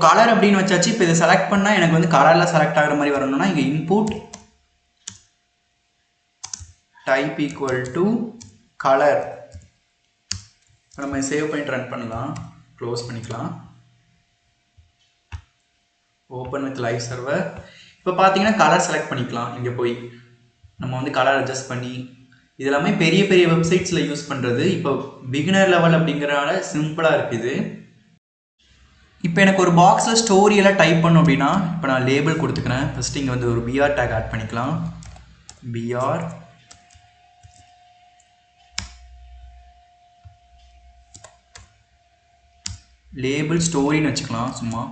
கலர் அப்படின்னு வச்சாச்சு. இப்போ இதை செலக்ட் பண்ணால் எனக்கு வந்து கலரில் செலக்ட் ஆகிற மாதிரி வரணும்னா இங்கே input type equal to colour. நம்ம சேவ் பண்ணிட்டு ரன் பண்ணலாம், க்ளோஸ் பண்ணிக்கலாம். Open with live server. இப்போ பார்த்தீங்கன்னா கலர் செலக்ட் பண்ணிக்கலாம். இங்கே போய் நம்ம வந்து கலர் அட்ஜஸ்ட் பண்ணி, இது எல்லாமே பெரிய பெரிய வெப்சைட்ஸில் யூஸ் பண்ணுறது. இப்போ பிகினர் லெவல் அப்படிங்கிறனால சிம்பிளாக இருக்குது. இப்போ எனக்கு ஒரு பாக்ஸில் ஸ்டோரி எல்லாம் டைப் பண்ணோம் அப்படின்னா இப்போ நான் லேபிள் கொடுத்துக்கிறேன். ஃபஸ்ட்டு இங்கே வந்து ஒரு பிஆர் டேக் ஆட் பண்ணிக்கலாம். பிஆர் லேபிள் ஸ்டோரின்னு வச்சுக்கலாம். சும்மா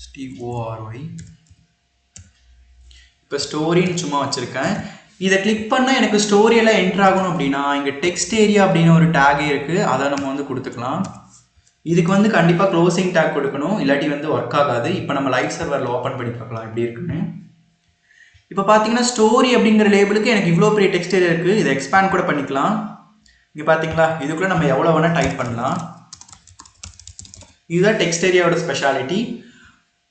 STORY. இப்போ ஸ்டோரின்னு சும்மா வச்சுருக்கேன். இதை கிளிக் பண்ணால் எனக்கு ஸ்டோரியெல்லாம் என்ட்ரு ஆகணும் அப்படின்னா இங்கே டெக்ஸ்ட் ஏரியா அப்படின்னு ஒரு டேகே இருக்குது, அதை நம்ம வந்து கொடுத்துக்கலாம். இதுக்கு வந்து கண்டிப்பாக க்ளோசிங் டேக் கொடுக்கணும், இல்லாட்டி வந்து ஒர்க் ஆகாது. இப்போ நம்ம லைவ் சர்வரில் ஓப்பன் பண்ணி பார்க்கலாம் எப்படி இருக்குன்னு. இப்போ பார்த்தீங்கன்னா ஸ்டோரி அப்படிங்கிற லேபிளுக்கு எனக்கு இவ்வளோ பெரிய டெக்ஸ்ட் ஏரியா இருக்குது. இதை எக்ஸ்பேண்ட் கூட பண்ணிக்கலாம். இங்கே பார்த்தீங்களா, இதுக்குள்ளே நம்ம எவ்வளோ வேணால் டைப் பண்ணலாம். இதுதான் டெக்ஸ்ட் ஏரியாவோட ஸ்பெஷாலிட்டி.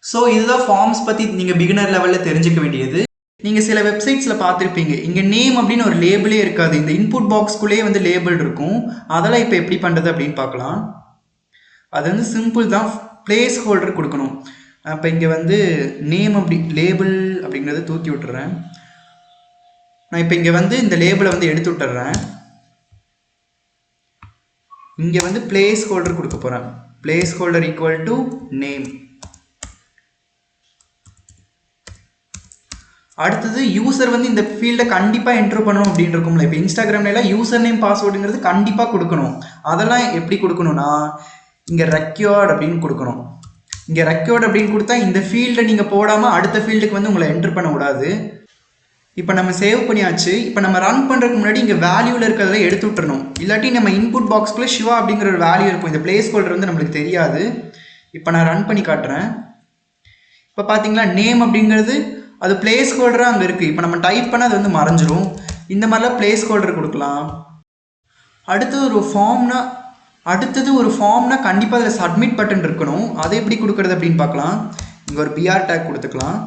ஸோ இதுதான் ஃபார்ம்ஸ் பற்றி நீங்கள் பிகினர் லெவலில் தெரிஞ்சுக்க வேண்டியது. நீங்கள் சில வெப்சைட்ஸில் பார்த்துருப்பீங்க, இங்கே நேம் அப்படின்னு ஒரு லேபிளே இருக்காது, இந்த இன்புட் பாக்ஸ்குள்ளேயே வந்து லேபிள் இருக்கும். அதெல்லாம் இப்போ எப்படி பண்ணுறது அப்படின்னு பார்க்கலாம். அது வந்து சிம்பிள் தான், பிளேஸ் ஹோல்டர் கொடுக்கணும். இப்போ இங்கே வந்து நேம் அப்படி லேபிள் அப்படிங்கிறத தூக்கி விட்டுறேன். நான் இப்போ இங்கே வந்து இந்த லேபிளை வந்து எடுத்து விட்டுறேன். இங்கே வந்து பிளேஸ் ஹோல்டர் கொடுக்க போகிறேன். Place holder equal to name. அடுத்தது யூசர் வந்து இந்த ஃபீல்டை கண்டிப்பாக என்ட்ரு பண்ணணும் அப்படின்னு இருக்கும்ல. இப்போ இன்ஸ்டாகிராம்லாம் யூசர் நேம் பாஸ்வேர்டுங்கிறது கண்டிப்பாக கொடுக்கணும். அதெல்லாம் எப்படி கொடுக்கணும்னா இங்கே ரெக்யர்ட் அப்படின்னு கொடுக்கணும். இங்கே ரெக்யர்ட் அப்படின்னு கொடுத்தா இந்த ஃபீல்டை நீங்கள் போடாமல் அடுத்த ஃபீல்டுக்கு வந்து உங்களை என்ட்ரு பண்ண விடாது. இப்போ நம்ம சேவ் பண்ணியாச்சு. இப்போ நம்ம ரன் பண்ணுறதுக்கு முன்னாடி இங்கே வேல்யூவில் இருக்கிறத எடுத்து விட்டுறணும். இல்லாட்டி நம்ம இன்புட் பாக்ஸ்க்குள்ளே சிவா அப்படிங்கிற ஒரு வேல்யூ இருக்கும். இந்த பிளேஸ் ஹோல்டர் வந்து நம்மளுக்கு தெரியாது. இப்போ நான் ரன் பண்ணி காட்டுறேன். இப்போ பார்த்தீங்களா நேம் அப்படிங்கிறது அது பிளேஸ் ஹோல்டராக அங்கே இருக்குது. இப்போ நம்ம டைப் பண்ணால் அது வந்து மறைஞ்சிரும். இந்த மாதிரிலாம் பிளேஸ் ஹோல்டர் கொடுக்கலாம். அடுத்தது ஒரு ஃபார்ம்னா கண்டிப்பாக அதில் சப்மிட் பட்டன் இருக்கணும். அதை எப்படி கொடுக்குறது அப்படின்னு பார்க்கலாம். இங்கே ஒரு பிஆர் டேக் கொடுத்துக்கலாம்,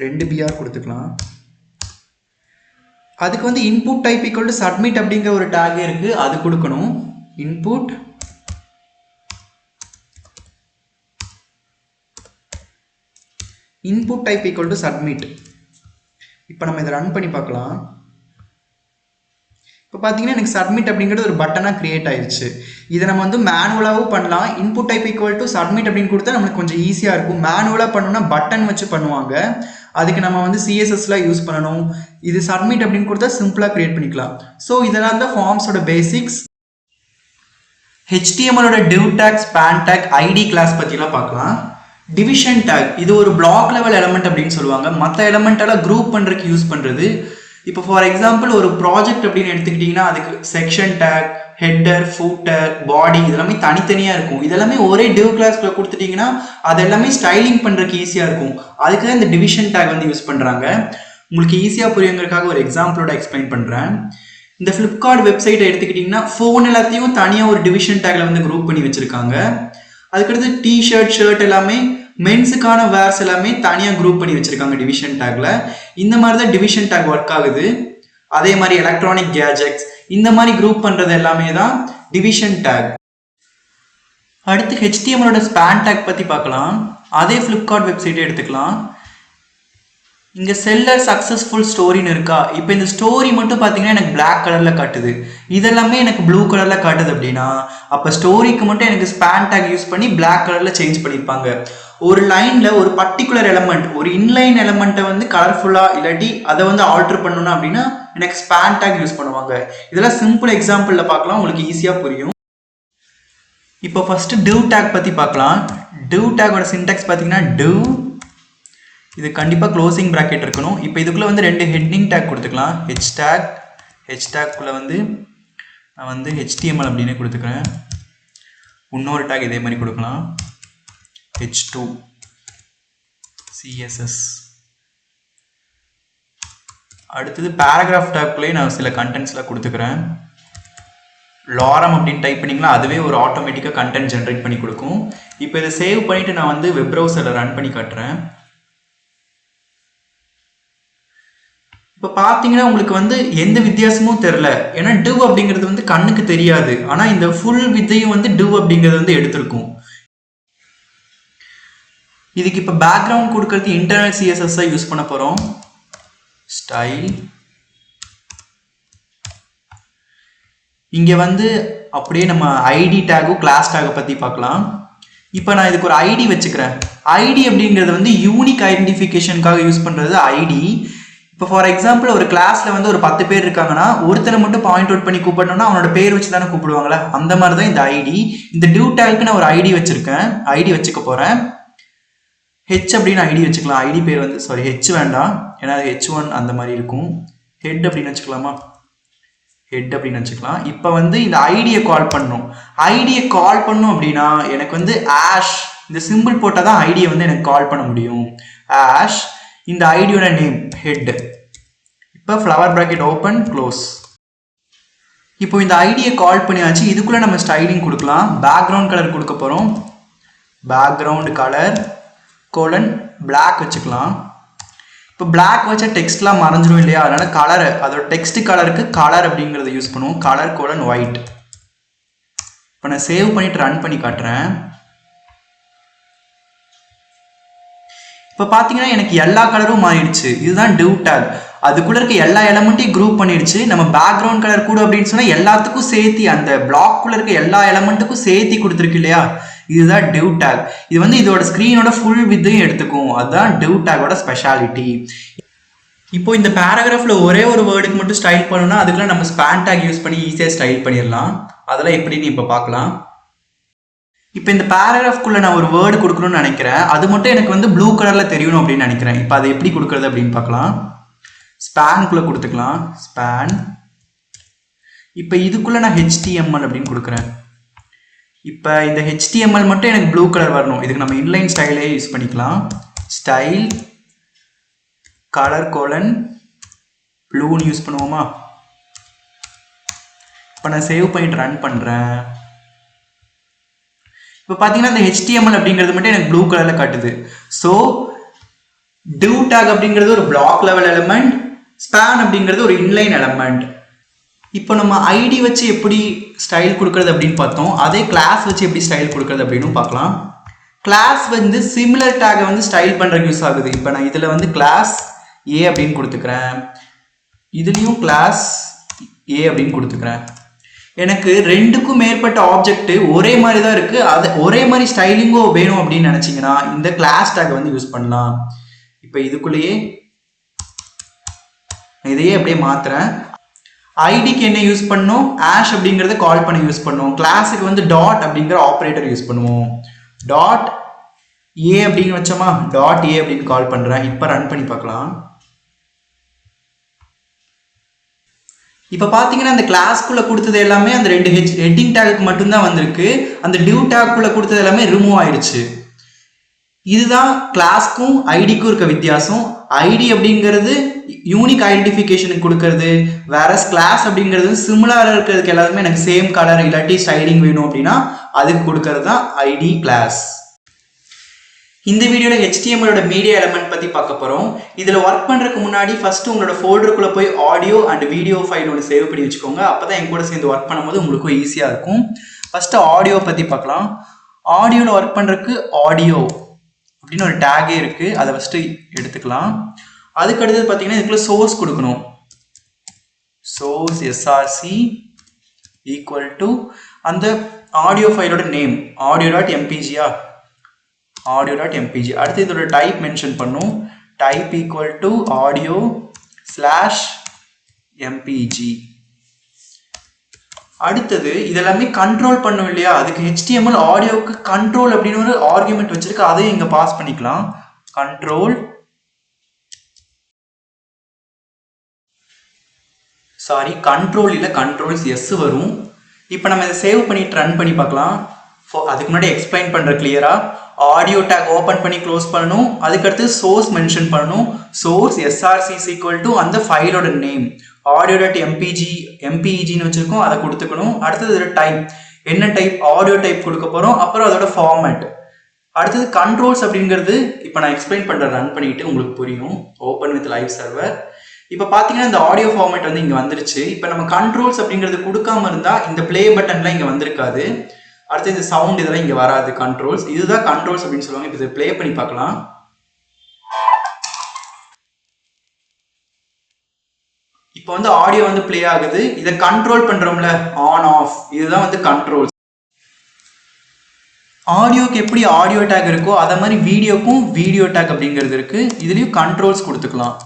2 பிஆர் கொடுத்துக்கலாம். அதுக்கு வந்து input type equal to submit அப்படிங்கிற ஒரு டேக் இருக்குது, அது கொடுக்கணும். Input type equal to submit. இப்போ நம்ம இதை ரன் பண்ணி பார்க்கலாம். இப்போ பார்த்தீங்கன்னா எனக்கு சப்மிட் அப்படிங்கிறது ஒரு பட்டனாக கிரியேட் ஆயிடுச்சு. இதை நம்ம வந்து மேனுவலாகவும் பண்ணலாம். Input type equal to submit அப்படின்னு கொடுத்தா நம்மளுக்கு கொஞ்சம் ஈஸியாக இருக்கும். மேனுவலாக பண்ணணும்னா பட்டன் வச்சு பண்ணுவாங்க, அதுக்கு நம்ம வந்து சிஎஸ்எஸ்லாம் யூஸ் பண்ணணும். இது சப்மிட் அப்படின்னு கொடுத்தா சிம்பிளாக கிரியேட் பண்ணிக்கலாம். ஸோ இதெல்லாம் தான் ஃபார்ம்ஸோட பேசிக்ஸ். HTMLோட div tag, span tag, ID class பற்றிலாம் பார்க்கலாம். டிவிஷன் டேக் இது ஒரு பிளாக் லெவல் எலமெண்ட் அப்படின்னு சொல்லுவாங்க. மற்ற எலமெண்ட்டெல்லாம் குரூப் பண்ணுறதுக்கு யூஸ் பண்ணுறது. இப்போ ஃபார் எக்ஸாம்பிள் ஒரு ப்ராஜெக்ட் அப்படின்னு எடுத்துக்கிட்டிங்கன்னா அதுக்கு செக்ஷன் டேக், ஹெட்டர், ஃபூட்டர், பாடி இதெல்லாமே தனித்தனியாக இருக்கும். இதெல்லாமே ஒரே டிவ் கிளாஸ்க்குள்ள கொடுத்துட்டிங்கன்னா அது எல்லாமே ஸ்டைலிங் பண்ணுறதுக்கு ஈஸியாக இருக்கும். அதுக்கு தான் இந்த டிவிஷன் டேக் வந்து யூஸ் பண்ணுறாங்க. உங்களுக்கு ஈஸியாக புரியுங்கிறதுக்காக ஒரு எக்ஸாம்பிளோட எக்ஸ்பிளைன் பண்ணுறேன். இந்த ஃப்ளிப்கார்ட் வெப்சைட்டை எடுத்துக்கிட்டிங்கன்னா ஃபோன் எல்லாத்தையும் தனியாக ஒரு டிவிஷன் டேக்ல வந்து குரூப் பண்ணி வச்சுருக்காங்க. அதுக்கடுத்து டிஷர்ட், ஷர்ட் எல்லாமே மென்ஸுக்கான வேர்ஸ் எல்லாமே தனியாக குரூப் பண்ணி வச்சுருக்காங்க டிவிஷன் டேக்ல. இந்த மாதிரி தான் டிவிஷன் டேக் ஒர்க் ஆகுது. அதே மாதிரி எலக்ட்ரானிக் கேஜெட்ஸ் இந்த மாதிரி குரூப் பண்ணுறது எல்லாமே தான் டிவிஷன் டேக். அடுத்து HTMLோட ஸ்பேன் டேக் பற்றி பார்க்கலாம். அதே ஃப்ளிப்கார்ட் வெப்சைட்டை எடுத்துக்கலாம். இங்கே செல்லர் சக்ஸஸ்ஃபுல் ஸ்டோரின்னு இருக்கா. இப்போ இந்த ஸ்டோரி மட்டும் பார்த்தீங்கன்னா எனக்கு பிளாக் கலரில் காட்டுது, இதெல்லாமே எனக்கு ப்ளூ கலரில் காட்டுது. அப்படின்னா அப்போ ஸ்டோரிக்கு மட்டும் எனக்கு ஸ்பேன் டேக் யூஸ் பண்ணி பிளாக் கலரில் சேஞ்ச் பண்ணியிருப்பாங்க. ஒரு லைனில் ஒரு பர்டிகுலர் எலமெண்ட், ஒரு இன்லைன் எலமெண்ட்டை வந்து கலர்ஃபுல்லாக இல்லாட்டி அதை வந்து ஆல்டர் பண்ணணும் அப்படின்னா எனக்கு ஸ்பேன் டேக் யூஸ் பண்ணுவாங்க. இதெல்லாம் சிம்பிள் எக்ஸாம்பிளில் பார்க்கலாம், உங்களுக்கு ஈஸியாக புரியும். இப்போ ஃபஸ்ட்டு டிவ் டேக் பற்றி பார்க்கலாம். டிவ் டேக்கோட சின்டாக்ஸ் பார்த்தீங்கன்னா டிவ், இது கண்டிப்பாக க்ளோசிங் ப்ராக்கெட் இருக்கணும். இப்போ இதுக்குள்ளே வந்து 2 ஹெட்டிங் டேக் கொடுத்துக்கலாம். ஹெச்டேக்குள்ளே வந்து நான் வந்து HTML அப்படின்னு கொடுத்துக்கிறேன். இன்னொரு டேக் இதே மாதிரி கொடுக்கலாம், H2 CSS. அடுத்தது பேராகிராஃப் டேக்குள்ளேயே நான் சில கண்டென்ட்ஸ்லாம் கொடுத்துக்கிறேன். லாரம் அப்படின்னு டைப் பண்ணிங்களா அதுவே ஒரு ஆட்டோமேட்டிக்காக கண்டென்ட் ஜென்ரேட் பண்ணி கொடுக்கும். இப்போ இதை சேவ் பண்ணிவிட்டு நான் வந்து வெப் ப்ரௌசரில் ரன் பண்ணி காட்டுறேன். இப்போ பார்த்தீங்கன்னா உங்களுக்கு வந்து எந்த வித்தியாசமும் தெரில, ஏன்னா டிவ் அப்படிங்கிறது வந்து கண்ணுக்கு தெரியாது. ஆனால் இந்த ஃபுல் வித்தையும் வந்து டிவ் அப்படிங்கிறது வந்து எடுத்திருக்கும். இதுக்கு இப்போ பேக்ரவுண்ட் கொடுக்கறது இன்டர்னல் CSS யூஸ் பண்ண போகிறோம். ஸ்டைல் இங்கே வந்து அப்படியே நம்ம ஐடி டேகும் கிளாஸ் டேகை பற்றி பார்க்கலாம். இப்போ நான் இதுக்கு ஒரு ஐடி வச்சுக்கிறேன். ஐடி அப்படிங்கிறது வந்து யூனிக் ஐடென்டிஃபிகேஷனுக்காக யூஸ் பண்ணுறது ஐடி. இப்போ ஃபார் எக்ஸாம்பிள் ஒரு கிளாஸில் வந்து ஒரு 10 பேர் இருக்காங்கன்னா ஒருத்தரை மட்டும் பாயிண்ட் அவுட் பண்ணி கூப்பிடணும்னா அவனோட பேர் வச்சு தானே கூப்பிடுவாங்களே, அந்த மாதிரி தான் இந்த ஐடி. இந்த டிவ் டேக்கு நான் ஒரு ஐடி வச்சுருக்கேன், ஐடி வச்சுக்க போகிறேன். ஹெச் அப்படின்னு ஐடி வச்சுக்கலாம். ஐடி பேர் வந்து ஹெச் வேண்டாம், ஏன்னா அது H1 அந்த மாதிரி இருக்கும். ஹெட் அப்படின்னு வச்சுக்கலாமா, ஹெட் அப்படின்னு வச்சுக்கலாம். இப்போ வந்து இந்த ஐடியை கால் பண்ணணும். ஐடியை கால் பண்ணணும் அப்படின்னா எனக்கு வந்து ஆஷ் இந்த சிம்பிள் போட்டால் தான் ஐடியை வந்து எனக்கு கால் பண்ண முடியும். ஆஷ் இந்த ஐடியோட நேம் ஹெட். இப்போ ஃப்ளவர் ப்ராக்கெட் ஓப்பன் க்ளோஸ். இப்போ இந்த ஐடியை கால் பண்ணியாச்சு. இதுக்குள்ளே நம்ம ஸ்டைலிங் கொடுக்கலாம். பேக்ரவுண்ட் கலர் கொடுக்க போகிறோம். பேக்ரவுண்ட் கலர் கோலன் பிளாக் வச்சுக்கலாம். இப்போ பிளாக் வச்சா டெக்ஸ்ட்லாம் மறைஞ்சிரும் இல்லையா, அதனால் கலர் அதோட டெக்ஸ்ட் கலருக்கு கலர் அப்படிங்கிறத யூஸ் பண்ணுவோம். Colour colon white. இப்போ நான் சேவ் பண்ணிவிட்டு ரன் பண்ணி காட்டுறேன். இப்போ பார்த்தீங்கன்னா எனக்கு எல்லா கலரும் மாறிடுச்சு. இதுதான் டிவ் டேக். அதுக்குள்ளே இருக்க எல்லா எலமெண்ட்டையும் குரூப் பண்ணிடுச்சு. நம்ம பேக்ரவுண்ட் கலர் கூட அப்படின்னு சொன்னால் எல்லாத்துக்கும் சேர்த்தி அந்த பிளாக்குள்ளே இருக்க எல்லா எலமெண்ட்டுக்கும் சேர்த்தி கொடுத்துருக்கு இல்லையா, இதுதான் டிவ் டேக். இது வந்து இதோட ஸ்க்ரீனோட ஃபுல் வித்தையும் எடுத்துக்கும். அதுதான் டிவ் டேக்கோட ஸ்பெஷாலிட்டி. இப்போ இந்த பேராகிராஃபில் ஒரே ஒரு வேர்டுக்கு மட்டும் ஸ்டைல் பண்ணணும்னா அதுக்குலாம் நம்ம ஸ்பேன் டேக் யூஸ் பண்ணி ஈஸியாக ஸ்டைல் பண்ணிடலாம். அதெல்லாம் எப்படின்னு இப்போ பார்க்கலாம். இப்போ இந்த பேராகிராஃப்குள்ளே நான் ஒரு வேர்டு கொடுக்கணும்னு நினைக்கிறேன். அது மட்டும் எனக்கு வந்து ப்ளூ கலரில் தெரியணும் அப்படின்னு நினைக்கிறேன். இப்போ அதை எப்படி கொடுக்குறது அப்படின்னு பார்க்கலாம். ஸ்பேனுக்குள்ளே கொடுத்துக்கலாம், ஸ்பேன். இப்போ இதுக்குள்ளே நான் HTML அப்படின்னு கொடுக்குறேன். இப்போ இந்த HTML மட்டும் எனக்கு ப்ளூ கலர் வரணும். இதுக்கு நம்ம இன்லைன் ஸ்டைலே யூஸ் பண்ணிக்கலாம். ஸ்டைல் கலர் கோலன் ப்ளூன்னு யூஸ் பண்ணுவோமா? இப்போ நான் சேவ் பண்ணிட்டு ரன் பண்ணுறேன். இப்போ பார்த்தீங்கன்னா இந்த HTML அப்படிங்கிறது மட்டும் எனக்கு ப்ளூ கலரில் காட்டுது. ஸோ div tag அப்படிங்கிறது ஒரு பிளாக் லெவல் எலிமெண்ட், ஸ்பேன் அப்படிங்கிறது ஒரு இன்லைன் எலிமெண்ட். இப்போ நம்ம ஐடி வச்சு எப்படி ஸ்டைல் கொடுக்கறது அப்படின்னு பார்த்தோம். அதே கிளாஸ் வச்சு எப்படி ஸ்டைல் கொடுக்கறது அப்படின்னு பார்க்கலாம். கிளாஸ் வந்து சிமிலர் டேகை வந்து ஸ்டைல் பண்ணுறதுக்கு யூஸ் ஆகுது. இப்போ நான் இதில் வந்து கிளாஸ் A அப்படின்னு கொடுத்துக்கிறேன், இதுலேயும் கிளாஸ் A அப்படின்னு கொடுத்துக்கிறேன். எனக்கு ரெண்டுக்கும் மேற்பட்ட ஆப்ஜெக்ட் ஒரே மாதிரி தான் இருக்குது, அது ஒரே மாதிரி ஸ்டைலிங்கோ வேணும் அப்படின்னு நினச்சிங்கன்னா இந்த கிளாஸ் டேகை வந்து யூஸ் பண்ணலாம். இப்போ இதுக்குள்ளேயே இதையே அப்படியே மாற்றுறேன். ஐடிக்கு என்ன யூஸ் பண்ணோம்? ஆஷ் அப்படிங்கிறத கால் பண்ண யூஸ் பண்ணுவோம். கிளாஸுக்கு வந்து டாட் அப்படிங்கிற ஆப்ரேட்டர் யூஸ் பண்ணுவோம். டாட் ஏ அப்படின்னு வச்சோமா, டாட் ஏ அப்படின்னு கால் பண்ணுறேன். இப்போ ரன் பண்ணி பார்க்கலாம். இப்போ பார்த்தீங்கன்னா அந்த கிளாஸ்க்குள்ளே கொடுத்தது எல்லாமே அந்த ரெண்டு ஹெட்டிங் டேகுக்கு மட்டும்தான் வந்திருக்கு. அந்த div tagக்குள்ளே கொடுத்தது எல்லாமே ரிமூவ் ஆயிடுச்சு. இதுதான் கிளாஸ்க்கும் ஐடிக்கும் இருக்க வித்தியாசம். ஐடி அப்படிங்கிறது யூனிக் ஐடென்டிஃபிகேஷனுக்கு கொடுக்கறது, வேற கிளாஸ் அப்படிங்கிறது சிமிலராக இருக்கிறதுக்கு எல்லாருமே எனக்கு சேம் கலர் இல்லாட்டி ஸ்டைலிங் வேணும் அப்படின்னா அதுக்கு கொடுக்கறது தான் ஐடி கிளாஸ். இந்த வீடியோவில் HTML மீடியா எலிமெண்ட் பற்றி பார்க்க போகிறோம். இதில் ஒர்க் பண்ணுறதுக்கு முன்னாடி ஃபஸ்ட்டு உங்களோட ஃபோல்டருக்குள்ளே போய் ஆடியோ அண்ட் வீடியோ ஃபைல் ஒன்று சேவ் பண்ணி வச்சுக்கோங்க. அப்போ தான் என் கூட சேர்ந்து ஒர்க் பண்ணும்போது உங்களுக்கும் ஈஸியாக இருக்கும். ஃபஸ்ட்டு ஆடியோ பற்றி பார்க்கலாம். ஆடியோவில் ஒர்க் பண்ணுறதுக்கு ஆடியோ அப்படின்னு ஒரு டேகே இருக்குது, அதை ஃபஸ்ட்டு எடுத்துக்கலாம். அதுக்கடுத்தது பார்த்தீங்கன்னா இதுக்குள்ள சோர்ஸ் கொடுக்கணும். சோர்ஸ் src ஈக்குவல் டு அந்த ஆடியோ ஃபைலோட நேம் audio.mpg-ஆ, audio.mpg. அடுத்து இதோட டைப் மென்ஷன் பண்ணும். Type equal to audio/mpg. அடுத்தது இதெல்லாமே கண்ட்ரோல் பண்ணும் இல்லையா, அதுக்கு HTML ஆடியோவுக்கு கண்ட்ரோல் அப்படின்னு ஒரு ஆர்குமெண்ட் வச்சிருக்கு, அதையும் இங்கே பாஸ் பண்ணிக்கலாம். கண்ட்ரோல் இல்லை, கண்ட்ரோல்ஸ் எஸ் வரும். இப்போ நம்ம இதை சேவ் பண்ணிட்டு ரன் பண்ணி பார்க்கலாம். அதுக்கு முன்னாடி எக்ஸ்பிளைன் பண்ணுற கிளியரா, ஆடியோ டேக் ஓப்பன் பண்ணி க்ளோஸ் பண்ணணும். அதுக்கடுத்து சோர்ஸ் மென்ஷன் பண்ணணும். சோர்ஸ் src ஈக்குவல் டு அந்த ஃபைலோட நேம் audio.mpg-ன்னு வச்சிருக்கோம், அதை கொடுத்துக்கணும். அடுத்தது இதோட டைப் என்ன டைப், ஆடியோ டைப் கொடுக்க போகிறோம். அப்புறம் அதோட ஃபார்மேட். அடுத்தது கண்ட்ரோல்ஸ் அப்படிங்கிறது இப்போ நான் எக்ஸ்பிளைன் பண்ணுற ரன் பண்ணிட்டு உங்களுக்கு புரியும். Open with live server. இப்போ பார்த்தீங்கன்னா இந்த ஆடியோ ஃபார்மேட் வந்து இங்கே வந்துருச்சு. இப்போ நம்ம கண்ட்ரோல்ஸ் அப்படிங்கிறது கொடுக்காம இருந்தால் இந்த பிளே பட்டன்லாம் இங்கே வந்திருக்காது. அடுத்து இந்த சவுண்ட் இதெல்லாம் இங்கே வராது. கண்ட்ரோல்ஸ், இதுதான் கண்ட்ரோல்ஸ் அப்படின்னு சொல்லுவாங்க. இப்போ இதை ப்ளே பண்ணி பார்க்கலாம். இப்போ வந்து ஆடியோ வந்து ப்ளே ஆகுது. இதை கண்ட்ரோல் பண்ணுறோம்ல, ஆன் ஆஃப், இதுதான் வந்து கண்ட்ரோல்ஸ். ஆடியோக்கு எப்படி ஆடியோ டேக் இருக்கோ அதே மாதிரி வீடியோக்கும் வீடியோ டேக் அப்படிங்கிறது இருக்கு. இதுலேயும் கண்ட்ரோல்ஸ் கொடுத்துக்கலாம்.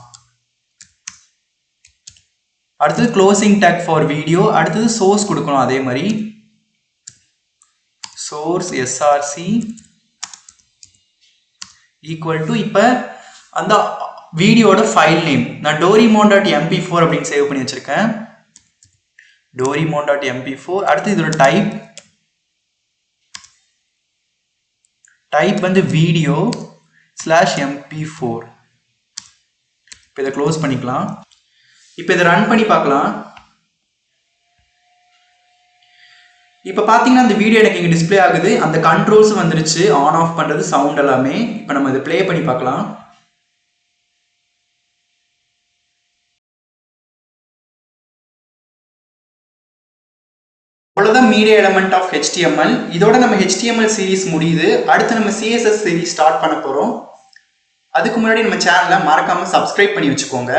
அடுத்தது க்ளோசிங் டேக் ஃபார் வீடியோ. அடுத்தது சோர்ஸ் கொடுக்கணும். அதே மாதிரி சோர்ஸ் src ஈக்குவல் டு இப்போ அந்த வீடியோட ஃபைல் நேம் நான் dorimon.mp4 அப்படின்னு சேவ் பண்ணி வச்சிருக்கேன். dorimon.mp4. அடுத்து இதோட டைப் வந்து video/mp4. இப்போ இதை க்ளோஸ் பண்ணிக்கலாம். இப்போ இதை ரன் பண்ணி பார்க்கலாம். இப்போ பார்த்தீங்கன்னா அந்த வீடியோ எனக்கு இங்கே டிஸ்பிளே ஆகுது. அந்த கண்ட்ரோல்ஸும் வந்துருச்சு, ஆன் ஆஃப் பண்ணுறது, சவுண்ட் எல்லாமே. இப்போ நம்ம இதை ப்ளே பண்ணி பார்க்கலாம். அவ்வளோதான் மீடியா எலிமெண்ட் ஆஃப் HTML. இதோட நம்ம HTML சீரீஸ் முடியுது. அடுத்து நம்ம CSS சீரீஸ் ஸ்டார்ட் பண்ண போகிறோம். அதுக்கு முன்னாடி நம்ம சேனலை மறக்காமல் சப்ஸ்கிரைப் பண்ணி வச்சுக்கோங்க.